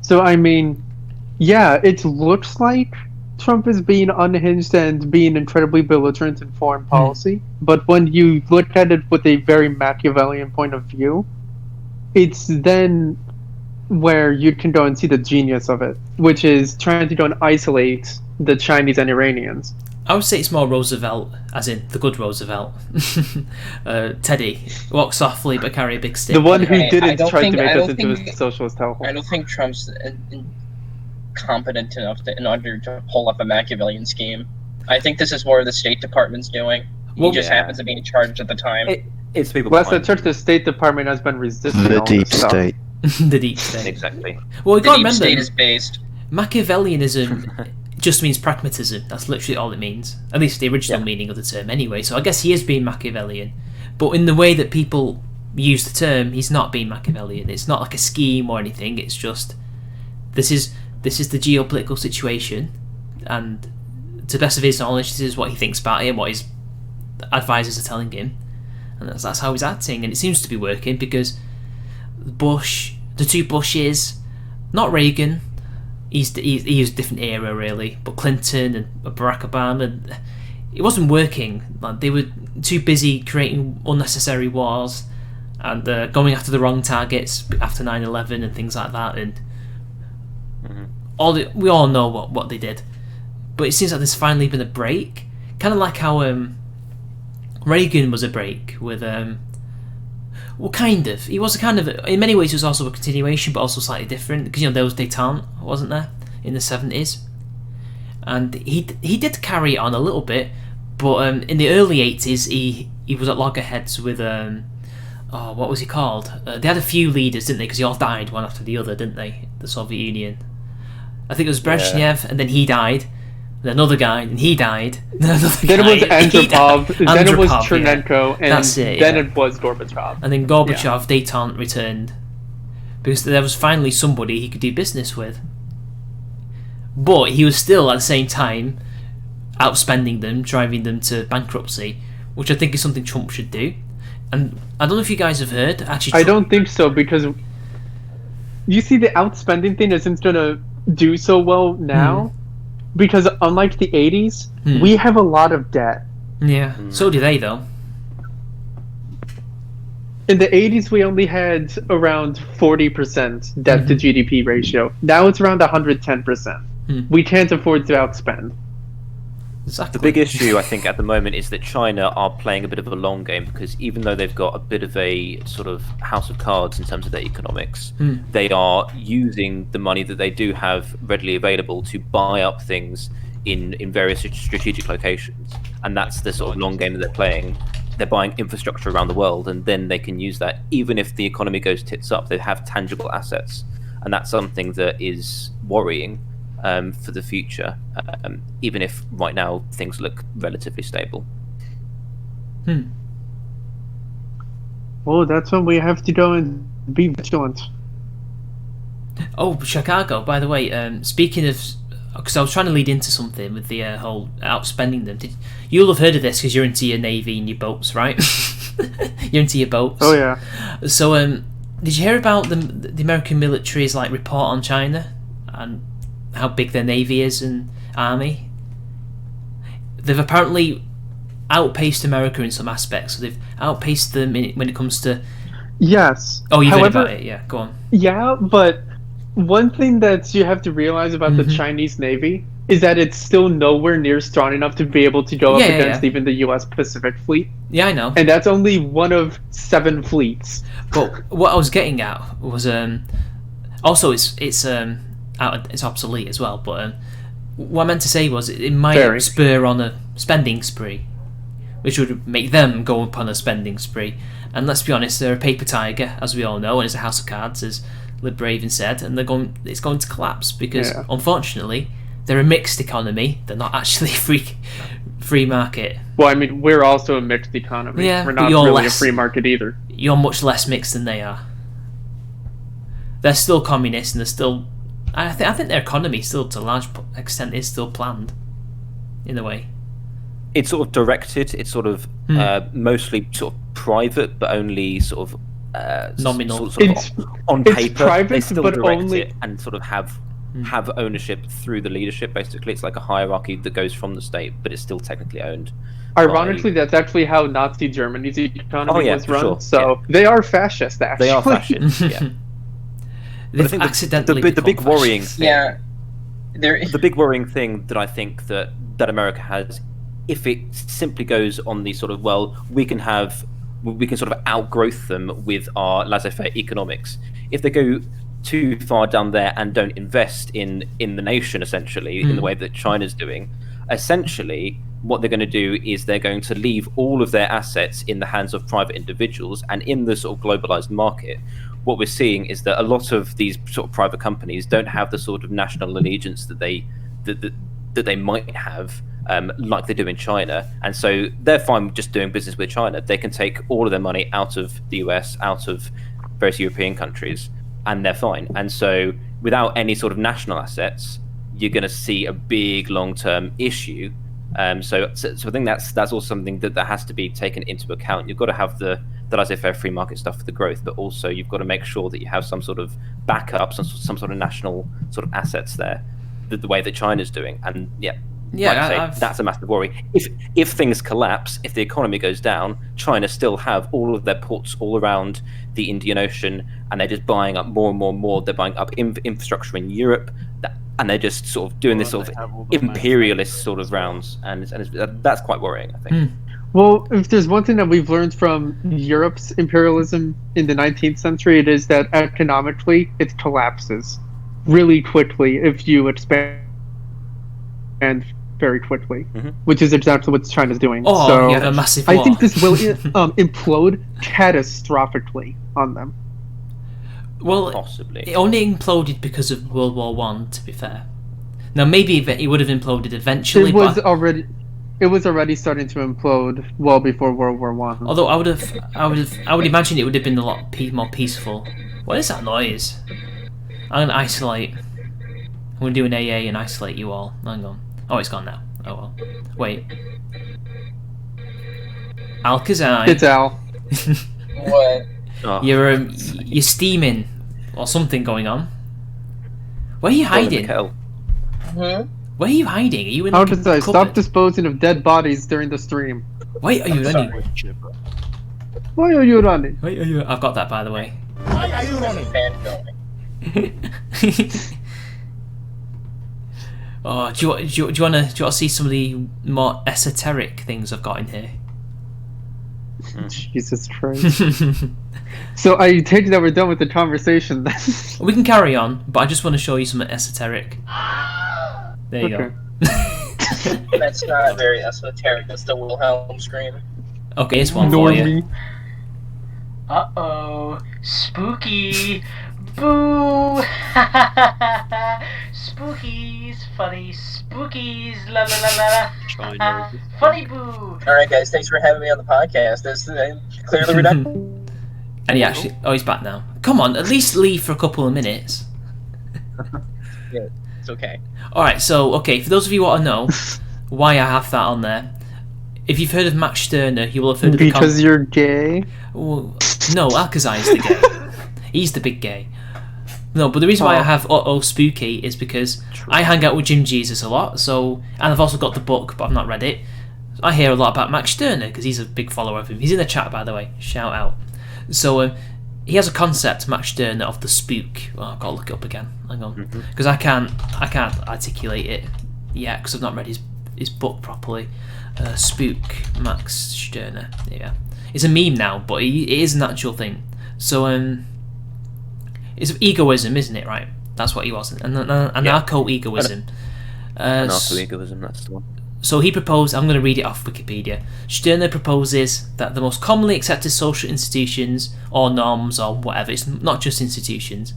So I mean, it looks like Trump is being unhinged and being incredibly belligerent in foreign policy, but when you look at it with a very Machiavellian point of view, it's then where you can go and see the genius of it, which is trying to go and isolate the Chinese and Iranians. I would say it's more Roosevelt, as in the good Roosevelt. Teddy, walk softly but carry a big stick. The one who didn't try to make us into a socialist hellhole. I don't think Trump's competent enough in order to pull up a Machiavellian scheme. I think this is more of the State Department's doing. He just happens to be in charge at the time. It's people. Well, that's the church. The State Department has been resisting The all deep this stuff. state. The deep state. Exactly. Well, we The got to deep remember, state is based. Machiavellianism just means pragmatism. That's literally all it means. At least the original meaning of the term, anyway. So I guess he is being Machiavellian, but in the way that people use the term, he's not being Machiavellian. It's not like a scheme or anything. It's just this is the geopolitical situation, and to the best of his knowledge, this is what he thinks about it and what his advisors are telling him, and that's how he's acting. And it seems to be working because the two Bushes, not Reagan. He was a different era really, but Clinton and Barack Obama, it wasn't working. Like, they were too busy creating unnecessary wars and going after the wrong targets after 9/11 and things like that. And we all know what they did, but it seems like there's finally been a break, kind of like how Reagan was a break with well, kind of. He was a kind of, in many ways, it was also a continuation, but also slightly different because there was détente, wasn't there, in the 70s, and he did carry it on a little bit, but in the early 80s he was at loggerheads with what was he called? They had a few leaders, didn't they? Because they all died one after the other, didn't they? The Soviet Union. I think it was Brezhnev, and then he died. And another guy, and he died. Then it was Andropov, then it was Chernenko, yeah. and then it was Gorbachev. And then Gorbachev, détente returned. Because there was finally somebody he could do business with. But he was still, at the same time, outspending them, driving them to bankruptcy, which I think is something Trump should do. And I don't know if you guys have heard, actually... I don't think so, because you see the outspending thing isn't going to do so well now. Because unlike the 80s, we have a lot of debt. Yeah, so do they, though. In the 80s, we only had around 40% debt to GDP ratio. Now it's around 110%. We can't afford to outspend. Exactly. The big issue, I think, at the moment is that China are playing a bit of a long game, because even though they've got a bit of a sort of house of cards in terms of their economics, they are using the money that they do have readily available to buy up things in various strategic locations. And that's the sort of long game that they're playing. They're buying infrastructure around the world, and then they can use that. Even if the economy goes tits up, they have tangible assets. And that's something that is worrying. For the future, even if right now things look relatively stable. Well, that's when we have to go and be vigilant. Oh, Chicago, by the way, speaking of... Because I was trying to lead into something with the whole outspending them. You'll have heard of this because you're into your navy and your boats, right? You're into your boats. Oh, yeah. So, did you hear about the American military's report on China? And how big their navy is and army? They've apparently outpaced America in some aspects. So they've outpaced them when it comes to... Yes. Oh, you've heard about it? Yeah, go on. Yeah, but one thing that you have to realize about the Chinese Navy is that it's still nowhere near strong enough to be able to go up against even the U.S. Pacific Fleet. Yeah, I know. And that's only one of 7 fleets. But what I was getting at was... also, it's obsolete as well, but what I meant to say was it might spur on a spending spree, which would make them go upon a spending spree. And let's be honest, they're a paper tiger, as we all know, and it's a house of cards, as Liberaven said, and it's going to collapse because, unfortunately, they're a mixed economy. They're not actually free market. Well, I mean, we're also a mixed economy. Yeah, we're not really a free market either. You're much less mixed than they are. They're still communist, and they're still... I think their economy still, to a large extent, is still planned, in a way. It's sort of directed. It's sort of mostly sort of private, but only sort of nominal. On it's paper, private, they still but direct only... it and sort of have ownership through the leadership. Basically, it's like a hierarchy that goes from the state, but it's still technically owned. Ironically, that's actually how Nazi Germany's economy was run. Sure. So they are fascist, actually. They are fascist. Yeah. But I think accidentally the big worrying thing, the big worrying thing that I think that America has, if it simply goes on the sort of, well, we can sort of outgrowth them with our laissez-faire economics. If they go too far down there and don't invest in the nation, essentially, in the way that China's doing, essentially what they're going to do is they're going to leave all of their assets in the hands of private individuals. And in the sort of globalized market, what we're seeing is that a lot of these sort of private companies don't have the sort of national allegiance that they might have, like they do in China. And so they're fine just doing business with China. They can take all of their money out of the US, out of various European countries, and they're fine. And so without any sort of national assets, you're going to see a big long-term issue. So I think that's also something that has to be taken into account. You've got to have the laissez-faire free market stuff for the growth, but also you've got to make sure that you have some sort of backup, some sort of national sort of assets there, the way that China's doing. And that's a massive worry. If things collapse, if the economy goes down, China still have all of their ports all around the Indian Ocean, and they're just buying up more and more and more. They're buying up infrastructure in Europe, and they're just sort of doing this sort of imperialist sort of rounds, and that's quite worrying, I think. Well, if there's one thing that we've learned from Europe's imperialism in the 19th century, it is that economically it collapses really quickly if you expand very quickly, which is exactly what China's doing. Oh, so you have a massive war. I think this will implode catastrophically on them. Well, possibly. It only imploded because of World War One. To be fair, now maybe it would have imploded eventually. It was already starting to implode well before World War One. Although I would imagine it would have been a lot more peaceful. What is that noise? I'm gonna isolate. I'm gonna do an AA and isolate you all. Hang on. Oh, it's gone now. Oh well. Wait. Alcazar. It's Al. What? Oh. You're steaming or something going on. Where are you hiding? Where are you hiding? Are you in? How like, does I stop disposing of dead bodies during the stream? Wait, are you running? Why are you running? Wait, are you? I've got that, by the way. Why are you running? Oh, do you want to see some of the more esoteric things I've got in here? Jesus Christ. So I take it that we're done with the conversation then. We can carry on, but I just want to show you something esoteric. There you go. That's not very esoteric. That's the Wilhelm scream. Okay, here's one for you. Uh-oh. Spooky. Boo! Spookies, funny spookies, la la la la. Funny boo! Alright guys, thanks for having me on the podcast. This clearly we're done. And he actually, he's back now. Come on, at least leave for a couple of minutes. Yeah, it's okay. Alright, so, for those of you who want to know why I have that on there, if you've heard of Max Stirner, you will have heard of the Because you're gay? Well, no, Alcazar is the gay. He's the big gay. No, but the reason why I have Spooky is because I hang out with Jim Jesus a lot, and I've also got the book, but I've not read it. I hear a lot about Max Stirner, because he's a big follower of him. He's in the chat, by the way. Shout out. So, he has a concept, Max Stirner, of the spook. Oh, I've got to look it up again. Hang on. Because I can't articulate it yet, because I've not read his book properly. Spook, Max Stirner. Yeah. It's a meme now, but it is an actual thing. So, it's egoism, isn't it? Right, that's what he was. Anarcho-egoism. Anarcho-egoism, that's the one. So he proposed. I'm going to read it off Wikipedia. Stirner proposes that the most commonly accepted social institutions or norms or whatever, it's not just institutions,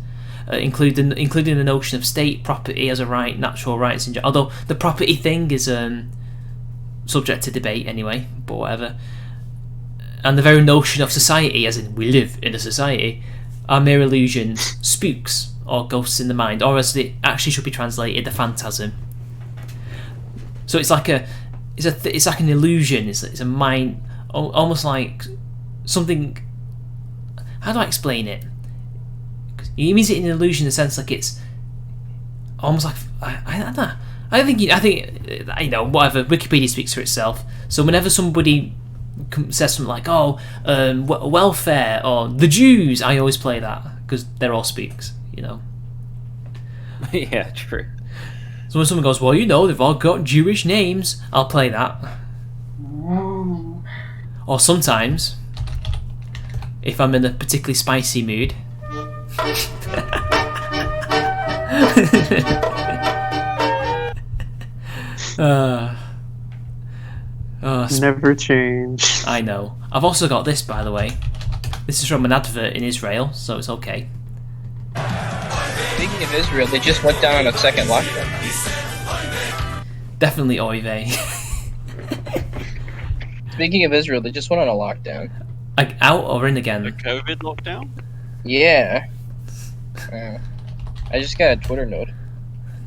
including the notion of state property as a right, natural rights, although the property thing is subject to debate anyway. But whatever. And the very notion of society, as in we live in a society, are mere illusions, spooks, or ghosts in the mind, or as it actually should be translated, a phantasm. So it's like it's like an illusion. It's a mind, almost like something. How do I explain it? He means it in an illusion in the sense like it's almost like I don't know. I think whatever. Wikipedia speaks for itself. So whenever somebody says something like welfare or the Jews, I always play that because they're all spooks, Yeah, true. So when someone goes, they've all got Jewish names, I'll play that. Ooh. Or sometimes, if I'm in a particularly spicy mood, Never change. I know. I've also got this, by the way. This is from an advert in Israel, so it's okay. Speaking of Israel, they just went down on a second lockdown. Definitely oy vey. Speaking of Israel, they just went on a lockdown. Like, out or in The again? COVID lockdown? Yeah. I just got a Twitter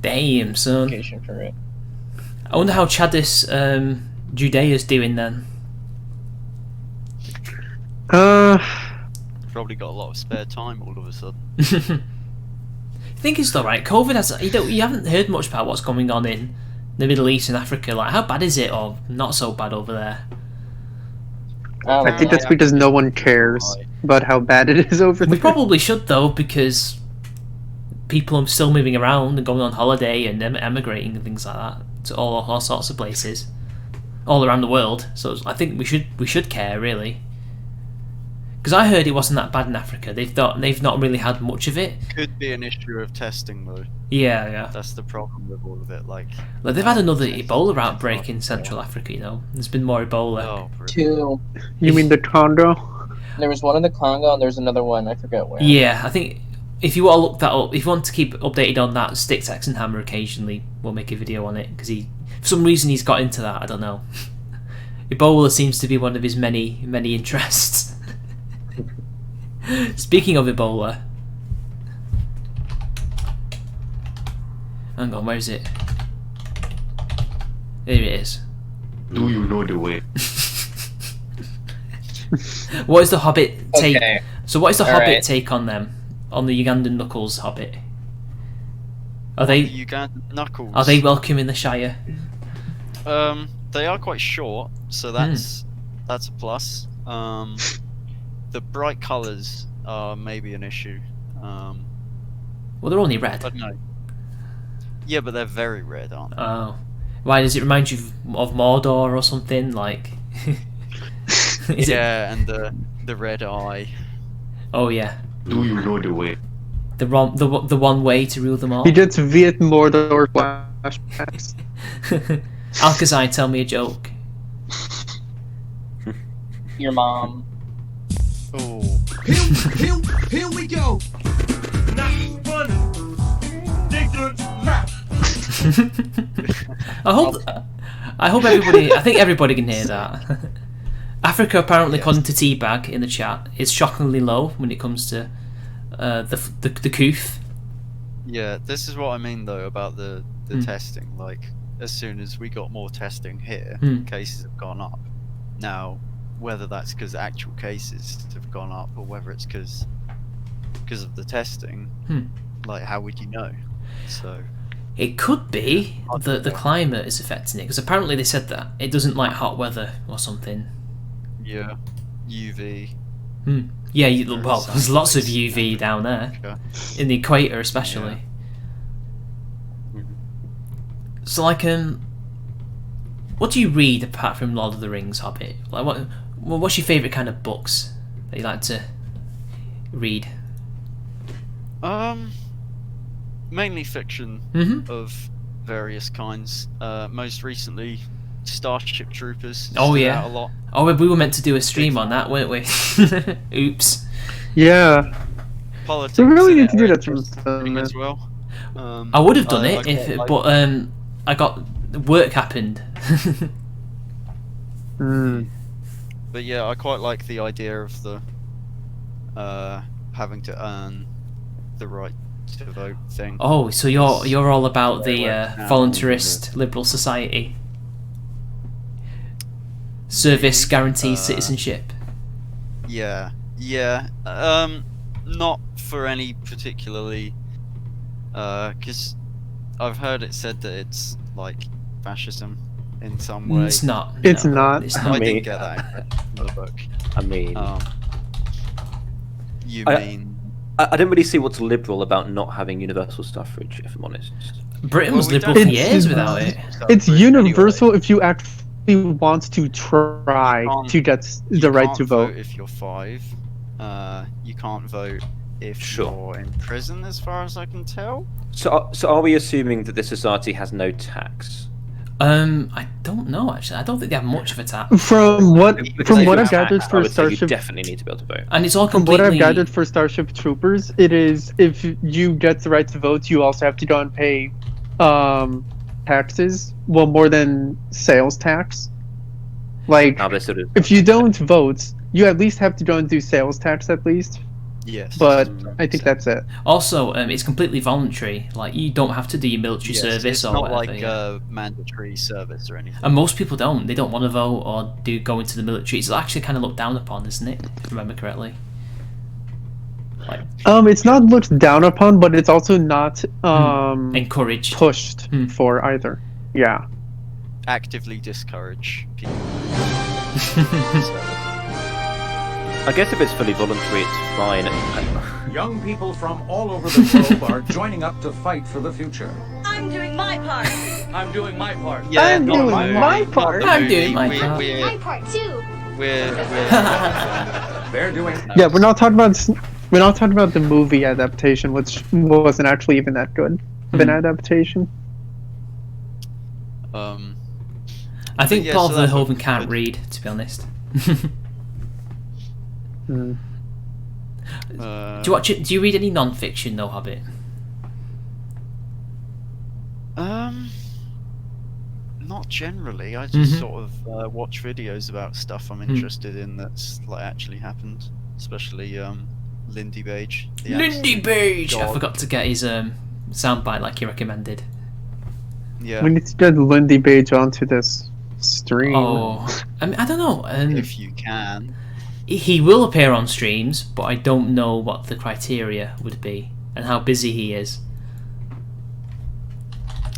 Damn, son. notification for it. I wonder how Chadis Judea's doing then. Probably got a lot of spare time all of a sudden. I think it's alright. COVID has. You haven't heard much about what's going on in the Middle East and Africa. Like, how bad is it, or not so bad over there? I think that's because no one cares about how bad it is over there. We probably should, though, because people are still moving around and going on holiday and emigrating and things like that to all sorts of places, all around the world. So I think we should care, really. Because I heard it wasn't that bad in Africa. They've not really had much of it. Could be an issue of testing though. Yeah. That's the problem with all of it. Like They've had another Ebola outbreak in Central Africa. You know, there's been more Ebola. Oh, brilliant. Two. You mean the Congo? There was one in the Congo, and there's another one. I forget where. Yeah, I think if you want to look that up, if you want to keep updated on that, Sticks, Axe and Hammer occasionally will make a video on it because for some reason he's got into that. I don't know. Ebola seems to be one of his many interests. Speaking of Ebola, hang on, where is it? There it is. Do you know the way? What is the Hobbit take? Okay. So what is the All Hobbit right. take on them? On the Ugandan Knuckles Hobbit? Are The they Ugandan Knuckles. are they welcome in the Shire? They are quite short, so that's a plus. The bright colours are maybe an issue. Well, they're only I red. don't know. Yeah, but they're very red, aren't they? Oh, why does it remind you of Mordor or something? Like, is it? yeah, and the red eye. Oh yeah, Do you know the way? the one way to rule them all. He gets Viet Mordor flashbacks. Alkazai, tell me a joke. Your mom. Oh, Here we go. I hope everybody. I think everybody can hear that. Africa apparently, according to Teabag in the chat, is shockingly low when it comes to the coof. yeah. This is what I mean though about the testing. Like, as soon as we got more testing here, cases have gone up. Now, whether that's because actual cases have gone up or whether it's because of the testing, like, how would you know? So It could be that the climate is affecting it, because apparently they said that it doesn't like hot weather or something. yeah, UV. Yeah, well, there's lots of UV down there, Okay. in the equator especially. So, like, what do you read apart from Lord of the Rings, Hobbit? Like, what's your favourite kind of books that you like to read? Mainly fiction of various kinds. Most recently, Starship Troopers. Oh, stood yeah. out a lot. Oh, we were meant to do a stream on that, weren't we? Oops. Yeah. Politics. We really in need to do it are that interesting as well. I would have done I it, quite like but I got work happened. But yeah, I quite like the idea of the having to earn the right to vote thing. Oh, so you're all about the voluntarist liberal society. Service guarantees citizenship. Yeah. Not for any particularly, because I've heard it said that it's like fascism in some way. It's not. It's no, not. It's I not. didn't get that impression from the book. I mean, You I- mean? I didn't really see what's liberal about not having universal suffrage, if I'm honest. Britain Well, was we liberal don't- for years without it. It's Anyway, universal if you actually want to try You can't- to get you the right can't to vote. if you're 5. You can't vote if Sure. you're in prison, as far as I can tell. So are we assuming that this society has no tax? I don't know actually. I don't think they have much of a tax, From what Because from if what you I've have gathered tax, I for would say you Starship, definitely need to be able to vote. and it's all from what completely. I've gathered for Starship Troopers, it is if you get the right to vote, you also have to go and pay taxes. Well, more than sales tax. Like, Now they're sort of if you don't vote, you at least have to go and do sales tax at least. Yes. But to I think that's it. Also, it's completely voluntary. Like you don't have to do your military Yes, service it's or not whatever. like yeah. a mandatory service or anything. And most people don't. They don't want to vote or do go into the military. It's actually kind of looked down upon, isn't it? If I remember correctly. Like It's not looked down upon, but it's also not encouraged. pushed Hmm. for either. Yeah. Actively discourage people. I guess if it's fully voluntary, it's fine. Young people from all over the globe are joining up to fight for the future. I'm doing my part. I'm doing my part. Yeah, I'm not doing the movie, my not part. the I'm movie. doing my We- part. My part too. We're They're doing. Yeah, we're not talking about the movie adaptation, which wasn't actually even that good of an adaptation. I think yeah, Paul so that's Verhoeven what- can't read, to be honest. Mm. Do you read any non-fiction, though, Hobbit? Not generally. I just Mhm. sort of watch videos about stuff I'm interested in that's like actually happened. Especially Lindy Page. the Lindy absolute Page! I god. forgot to get his soundbite like he recommended. Yeah. We need to get Lindy Page onto this stream. Oh, I mean, I don't know. If you can. He will appear on streams, but I don't know what the criteria would be and how busy he is.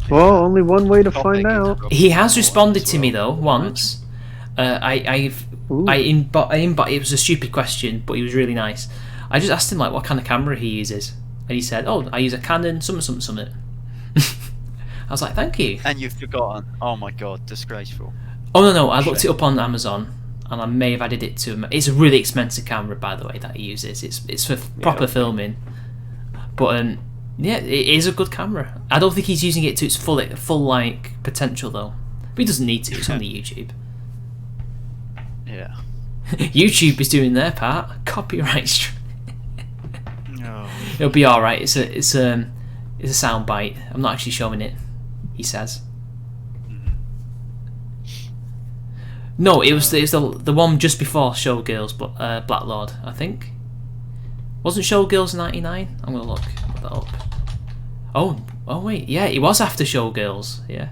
Well, only one way to Topic find is out. probably He has important responded as to me well, though I once. It was a stupid question, but he was really nice. I just asked him like what kind of camera he uses, and he said, "Oh, I use a Canon, something." I was like, "Thank you." And you've forgotten. Oh my god, disgraceful. Oh no, I looked it up on Amazon, and I may have added it to him. It's a really expensive camera, by the way, that he uses. It's for proper filming, but yeah, it is a good camera. I don't think he's using it to its full like potential though. But he doesn't need to. It's only YouTube. Yeah. YouTube is doing their part. Copyright strike. Oh. It'll be all right. It's a sound bite. I'm not actually showing it. He says. No, it was the one just before Showgirls, but Black Lord, I think. Wasn't Showgirls 99? I'm gonna look that up. Oh wait, yeah, it was after Showgirls. Yeah.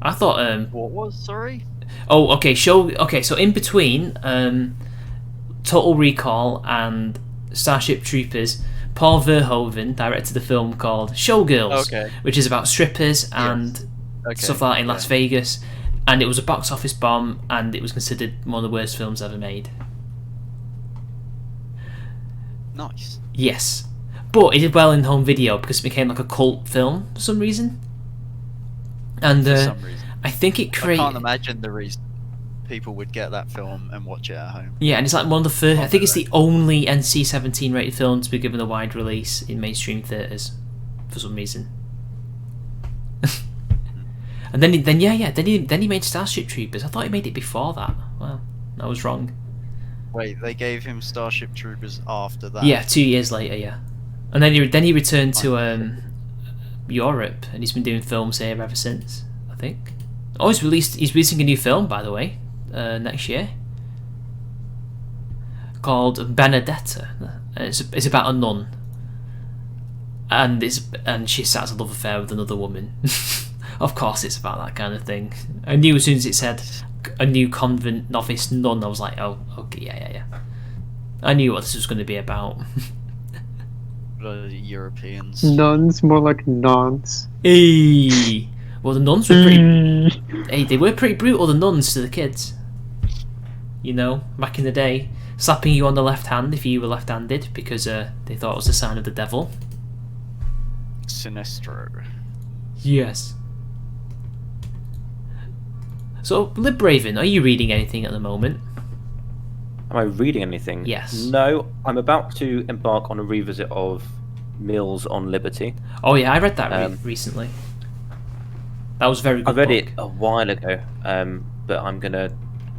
I thought What was? Sorry. Oh, okay. So in between Total Recall and Starship Troopers, Paul Verhoeven directed a film called Showgirls, Okay. which is about strippers and Okay. stuff like that in Las yeah. Vegas, and it was a box office bomb, and it was considered one of the worst films ever made. Nice. Yes, but it did well in home video because it became like a cult film for some reason, and For some reason. I think it I created. can't imagine the reason people would get that film and watch it at home. Yeah, and it's like one of the first. I think it's the only NC-17 rated film to be given a wide release in mainstream theaters, for some reason. And then he made Starship Troopers. I thought he made it before that. Well, I was wrong. Wait, they gave him Starship Troopers after that? Yeah, 2 years later. Yeah, and then he returned to Europe, and he's been doing films here ever since. I think. Oh, he's releasing a new film, by the way, next year, called Benedetta. And it's about a nun, and she starts a love affair with another woman. Of course, it's about that kind of thing. I knew as soon as it said a new convent novice nun, I was like, oh, okay, yeah. I knew what this was going to be about. Bloody Europeans. Nuns, more like nuns. Hey, well, the nuns were pretty. Hey, they were pretty brutal. The nuns to the kids. You know, back in the day, slapping you on the left hand if you were left-handed because they thought it was a sign of the devil. Sinestro. Yes. So, Liberaven, are you reading anything at the moment? Am I reading anything? Yes. No, I'm about to embark on a revisit of Mills on Liberty. Oh yeah, I read that recently. That was a very good I read book. it a while ago, but I'm gonna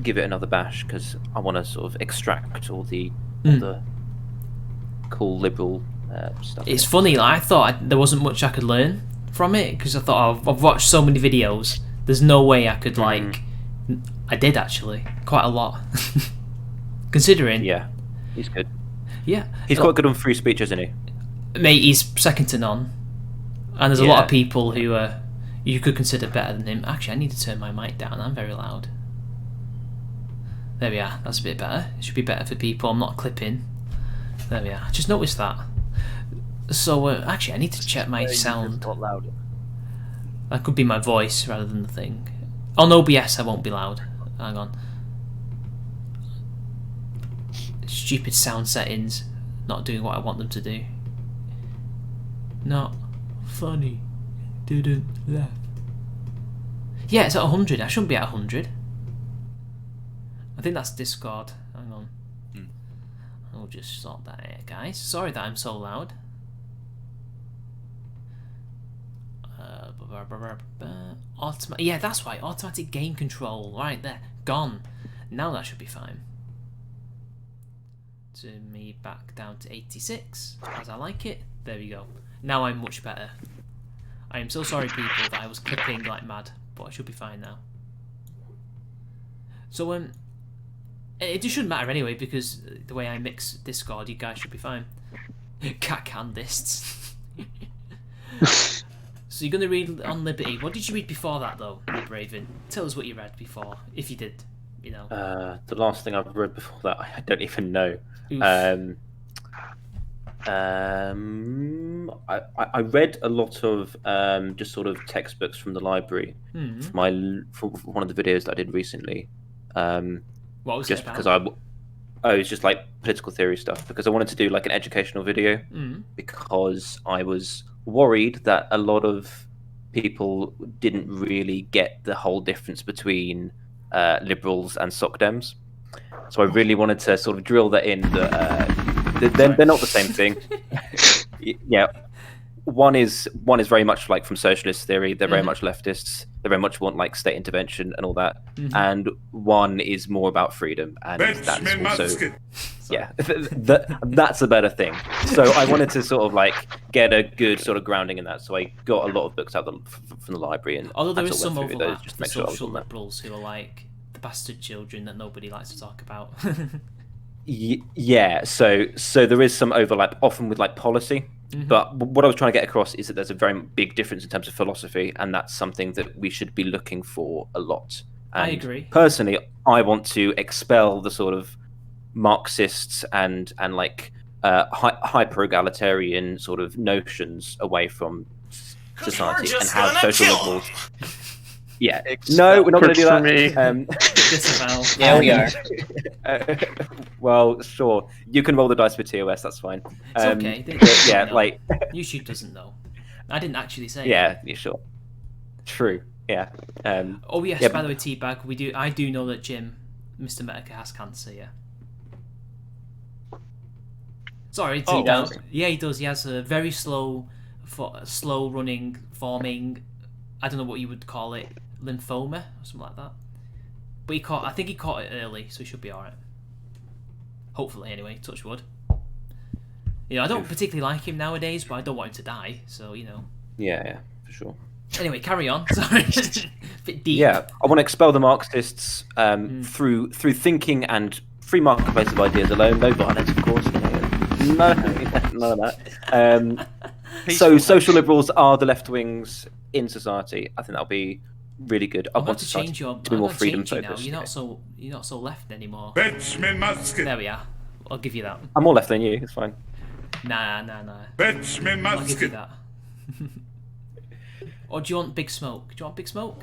give it another bash because I want to sort of extract all the cool liberal stuff. It's funny. Like, I thought there wasn't much I could learn from it because I thought I've watched so many videos. There's no way I could like. I did actually quite a lot, considering. Yeah, he's good. Yeah, he's quite good on free speech, isn't he? Mate, he's second to none. And there's a lot of people who you could consider better than him. Actually, I need to turn my mic down. I'm very loud. There we are. That's a bit better. It should be better for people. I'm not clipping. There we are. I just noticed that. So actually, I need to check my sound. Got louder. That could be my voice rather than the thing. On OBS, I won't be loud. Hang on. Stupid sound settings. Not doing what I want them to do. Not funny. Didn't laugh. Yeah, it's at 100. I shouldn't be at 100. I think that's Discord. Hang on. I'll just sort that out, guys. Sorry that I'm so loud. Yeah, that's right. Automatic gain control. Right there. Gone. Now that should be fine. Turn me back down to 86, as I like it. There we go. Now I'm much better. I am so sorry, people, that I was clipping like mad, but I should be fine now. So, it just shouldn't matter anyway, because the way I mix Discord, you guys should be fine. Catcandists. So you're going to read on Liberty. What did you read before that, though, Liberaven? Tell us what you read before, if you did, you know. The last thing I've read before that, I don't even know. I read a lot of just sort of textbooks from the library for one of the videos that I did recently. What was just it about? because it was just like political theory stuff, because I wanted to do like an educational video because I was worried that a lot of people didn't really get the whole difference between liberals and soc dems. So I really wanted to sort of drill that in. They're not the same thing. Yeah, one is very much like from socialist theory. They're very much leftists. They very much want like state intervention and all that. And one is more about freedom, and that's also that's a better thing. So I wanted to sort of like get a good sort of grounding in that. So I got a lot of books out from the library, and although there is sort of some went through overlap those just to with make sure I was social on that. liberals who are like the bastard children that nobody likes to talk about. Yeah, so there is some overlap, often with like policy. But what I was trying to get across is that there's a very big difference in terms of philosophy, and that's something that we should be looking for a lot. And I agree. Personally, I want to expel the sort of Marxists and like hyper-egalitarian sort of notions away from society and have social liberals. Yeah, no, we're not going to do that. Yeah, we are. Well, sure. You can roll the dice for TOS. That's fine. It's okay. Yeah, know. like YouTube doesn't know. I didn't actually say. Yeah, you sure? True. Yeah. Oh yes. Yeah, by the way, Teabag, I do know that Mr. Medica has cancer. Yeah. Sorry, Teabag. Yeah, he does. He has a very slow running, forming. I don't know what you would call it, lymphoma or something like that. But I think he caught it early, so he should be alright. Hopefully, anyway. Touch wood. You know, I don't particularly like him nowadays, but I don't want him to die. So you know. Yeah, for sure. Anyway, carry on. Sorry, bit deep. Yeah, I want to expel the Marxists through thinking and free marketplace of ideas alone. No violence, of course. No, none of that. So social liberals are the left wings in society. I think that'll be really good. I want to change your. to be more freedom now. focused. You're not so left anymore. Fetch me musket. There we are. I'll give you that. I'm more left than you. It's fine. Nah. Fetch me I'll give you musket. that. Or do you want Big Smoke? Do you want Big Smoke?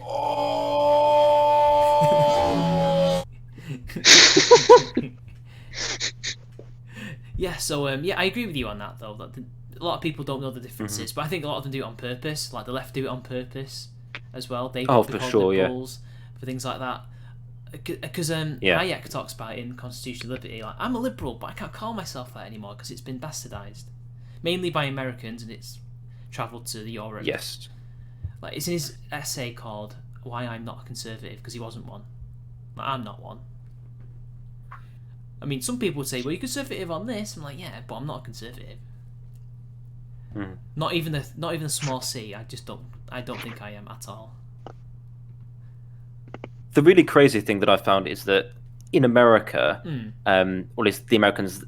Yeah. So I agree with you on that though. That a lot of people don't know the differences, but I think a lot of them do it on purpose. Like the left do it on purpose as well. They for sure, liberals for things like that. Because Hayek talks about it in Constitutional Liberty, like, I'm a liberal, but I can't call myself that anymore because it's been bastardized, mainly by Americans, and it's travelled to Europe. Yes. Like, it's in his essay called "Why I'm Not a Conservative," because he wasn't one. Like, I'm not one. I mean, some people would say, "Well, you're conservative on this." I'm like, "Yeah, but I'm not a conservative." Not even a small c. I don't think I am at all. The really crazy thing that I found is that in America, or at least the Americans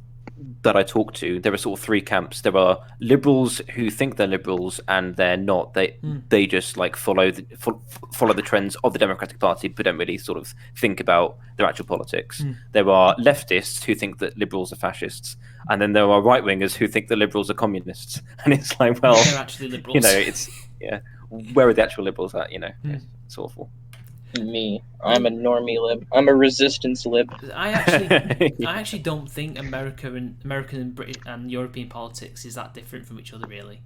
that I talk to, there are sort of three camps. There are liberals who think they're liberals and they're not. They just like follow the trends of the Democratic Party, but don't really sort of think about their actual politics. There are leftists who think that liberals are fascists, and then there are right wingers who think that liberals are communists. And it's like, well, they're actually liberals. You know, where are the actual liberals at? You know, it's awful. Me, I'm a normie lib. I'm a resistance lib. I actually don't think American and British and European politics is that different from each other, really.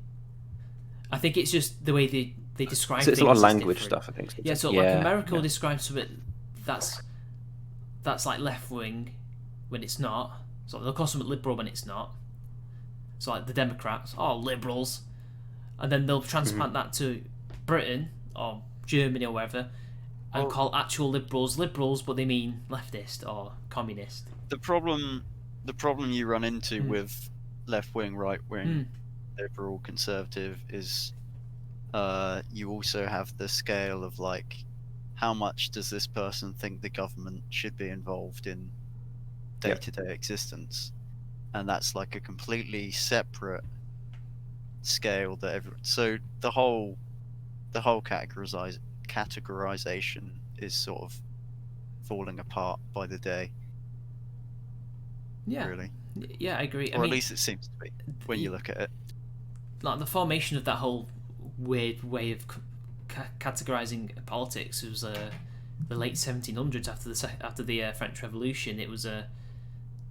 I think it's just the way they describe things. It's a lot of language stuff, I think. Yeah, so like America will describe something that's like left wing when it's not. So they'll call something liberal when it's not. So like the Democrats, liberals, and then they'll transplant that to Britain or Germany or wherever, and call actual liberals, but they mean leftist or communist. The problem you run into with left wing, right wing, liberal, conservative is you also have the scale of like how much does this person think the government should be involved in day-to-day existence, and that's like a completely separate scale so the whole categorization is sort of falling apart by the day. Yeah, really. Yeah, I agree. Or at least it seems to be when you look at it. Like the formation of that whole weird way of categorizing politics was the late 1700s after the French Revolution. It was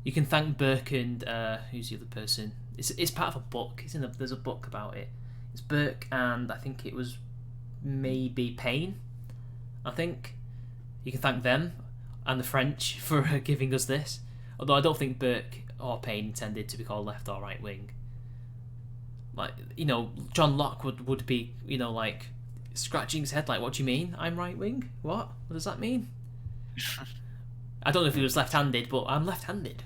you can thank Burke and who's the other person? It's part of a book. There's a book about it. It's Burke and I think it was maybe Paine. I think you can thank them and the French for giving us this. Although I don't think Burke or Paine intended to be called left or right wing. Like, John Locke would be, like scratching his head like, what do you mean? I'm right wing? What does that mean? I don't know if he was left-handed, but I'm left-handed.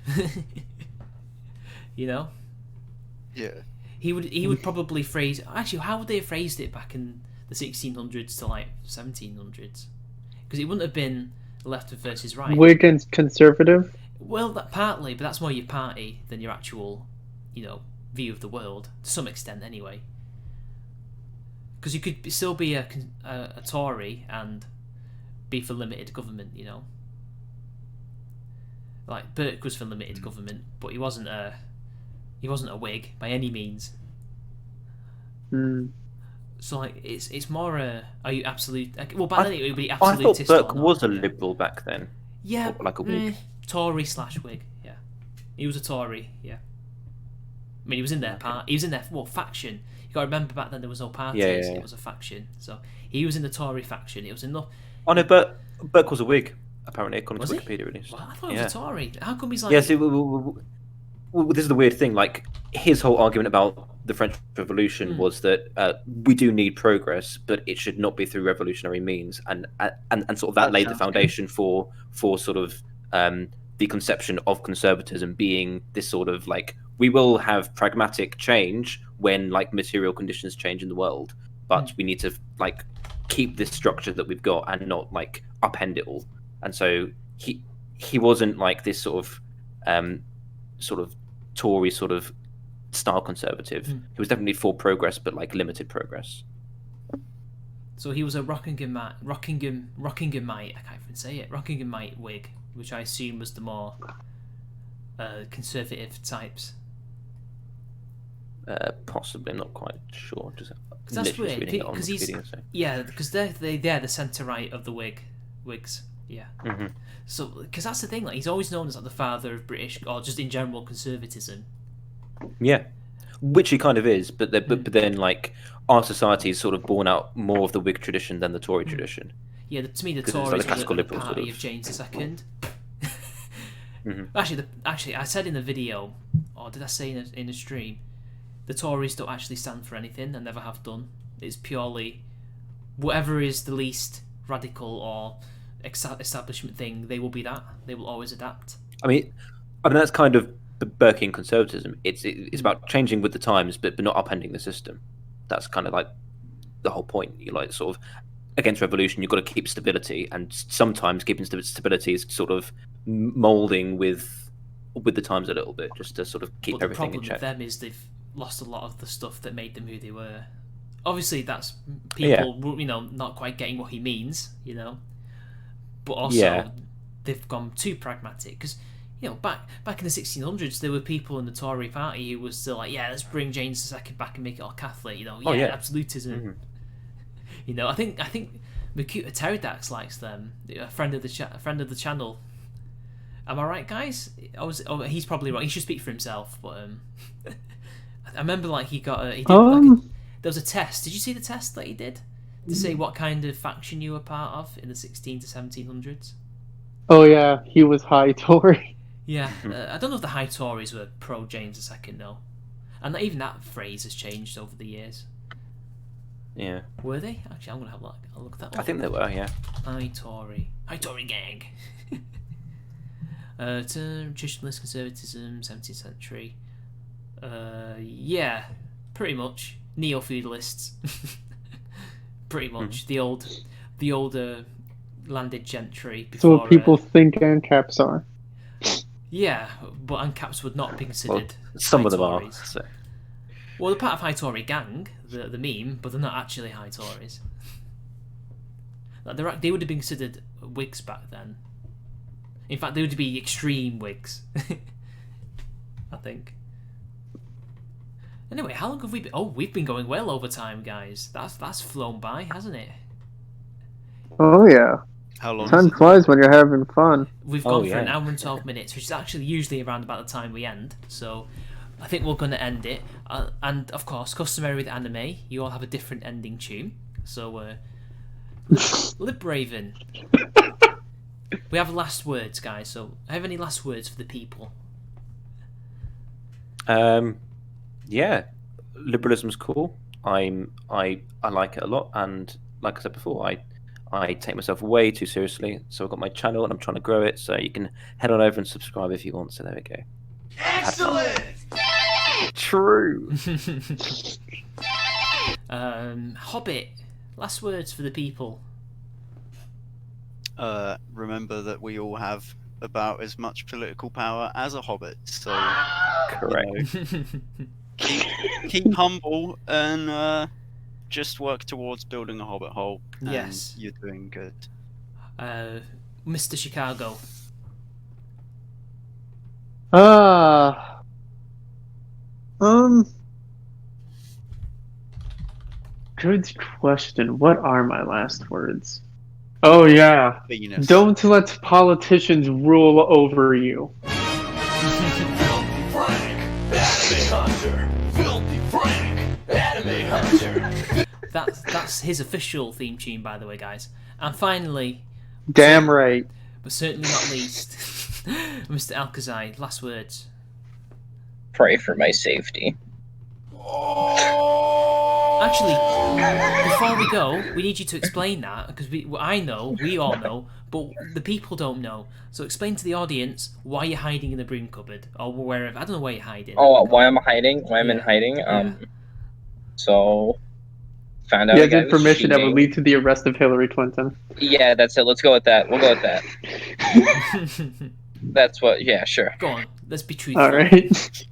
Yeah. He would probably phrase. Actually, how would they have phrased it back in the 1600s to like 1700s? Because it wouldn't have been left versus right. Whig and conservative. Well, that partly, but that's more your party than your actual, view of the world to some extent, anyway. Because you could still be a Tory and be for limited government, Like Burke was for limited government, but he wasn't a Whig by any means. So like it's more are you absolute? Well, back then it would be absolutist. I thought Burke was a liberal back then. Yeah, or like a Whig. Tory/Whig. Yeah, he was a Tory. Yeah, I mean he was in their part. He was in their faction. You got to remember back then there was no parties. Yeah. It was a faction. So he was in the Tory faction. It was enough. Oh no, Burke was a Whig. Apparently, according to Wikipedia, at least. Well, I thought he was a Tory. How come he's like? Yeah, see, this is the weird thing. Like his whole argument about the French Revolution was that we do need progress, but it should not be through revolutionary means, and sort of that laid the foundation for sort of the conception of conservatism being this sort of like we will have pragmatic change when like material conditions change in the world, but we need to like keep this structure that we've got and not like upend it all. And so he wasn't like this sort of Tory sort of style conservative. He was definitely for progress, but like limited progress. So he was a Rockinghamite. I can't even say it. Rockinghamite Whig, which I assume was the more conservative types. Possibly, I'm not quite sure. Just that's weird. Because because they're the centre right of the Whigs. Yeah. So, because that's the thing, like he's always known as like the father of British, or just in general conservatism. Yeah, which he kind of is, but then like our society is sort of born out more of the Whig tradition than the Tory tradition. Yeah, to me the 'Cause it's like Tories the were classical the liberal party sort of of- James II. Mhm. Actually, I said in the video, or did I say in a stream, the Tories don't actually stand for anything and never have done. It's purely whatever is the least radical or establishment thing. They will be that. They will always adapt. I mean that's kind of the Burkean conservatism. It's about changing with the times, but not upending the system. That's kind of like the whole point. You like sort of against revolution, you've got to keep stability, and sometimes keeping stability is sort of molding with the times a little bit, just to sort of keep But the everything in problem check. with them is they've lost a lot of the stuff that made them who they were. Obviously, that's people, not quite getting what he means, But also, they've gone too pragmatic because, back in the 1600s, there were people in the Tory party who was still like, yeah, let's bring James II back and make it all Catholic, absolutism. I think Makuta Pterodax likes them. A friend of the channel. Am I right, guys? He's probably wrong. He should speak for himself. But I remember he did there was a test. Did you see the test that he did to say what kind of faction you were part of in the 16 to 1700s? Oh yeah, he was high Tory. Yeah, I don't know if the high Tories were pro James II, no, and even that phrase has changed over the years. Yeah. Were they? Actually, I'm gonna have a look. I'll look that up. I think they were, yeah. High Tory gang. Traditionalist conservatism, 17th century. Yeah, pretty much neo-feudalists. Pretty much the older landed gentry. That's what Before, people think ANCAPs are. Yeah, but ANCAPs would not be considered. Some high of them Tories. are. So. Well, they're part of High Tory gang, the meme, but they're not actually High Tories. They would have been considered Whigs back then. In fact, they would be extreme Whigs. I think. Anyway, how long have we been? Oh, we've been going well over time, guys. That's flown by, hasn't it? Oh yeah. How long? Time flies when you're having fun. We've gone for an hour and 12 minutes, which is actually usually around about the time we end. So I think we're going to end it. And of course, customary with anime, you all have a different ending tune. So, Liberaven. We have last words, guys. So, have any last words for the people? Yeah, liberalism's cool. I like it a lot, and like I said before, I take myself way too seriously. So I've got my channel and I'm trying to grow it. So you can head on over and subscribe if you want. So there we go. Excellent. True. Hobbit. Last words for the people. Remember that we all have about as much political power as a hobbit. So Correct. Keep humble and just work towards building a hobbit hole. And Yes. you're doing good. Mr. Chicago. Good question. What are my last words? Oh yeah. Venus. Don't let politicians rule over you. Filthy Frank, anime hunter. Filthy Frank, anime hunter. That's his official theme tune, by the way, guys. And finally, Damn right. but certainly not least, Mr. Alcazai. Last words. Pray for my safety. Actually, before we go, we need you to explain that because we all know, but the people don't know. So explain to the audience why you're hiding in the broom cupboard or wherever. I don't know where you're hiding. Oh, why I'm hiding? Why I'm in hiding? So found out. Yeah, a guy the was information that would cheating. lead to the arrest of Hillary Clinton. Yeah, that's it. Let's go with that. We'll go with that. That's what. Yeah, sure. Go on, let's be truthful. All right.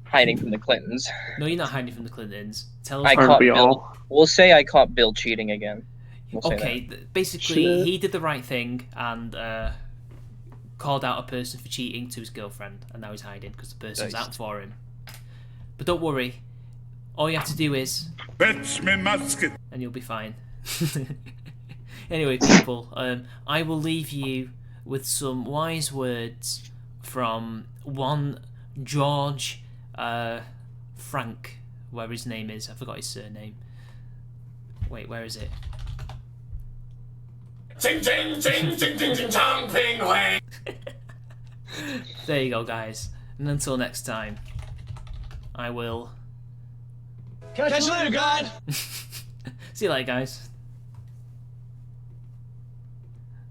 Hiding from the Clintons. No, you're not hiding from the Clintons. Tell us. I Aren't caught we Bill. all? We'll say I caught Bill cheating again. We'll say Okay, that. basically, Shit. he did the right thing and called out a person for cheating to his girlfriend, and now he's hiding because the person's Nice. out for him. But don't worry, all you have to do is Fetch me musket. and you'll be fine. Anyway, people, I will leave you with some wise words from one George Frank, whatever his name is. I forgot his surname. Wait, where is it? Ching ching ching ching ching ching chong ping wang. There you go, guys. And until next time, I will Catch you later, God. see you later, guys.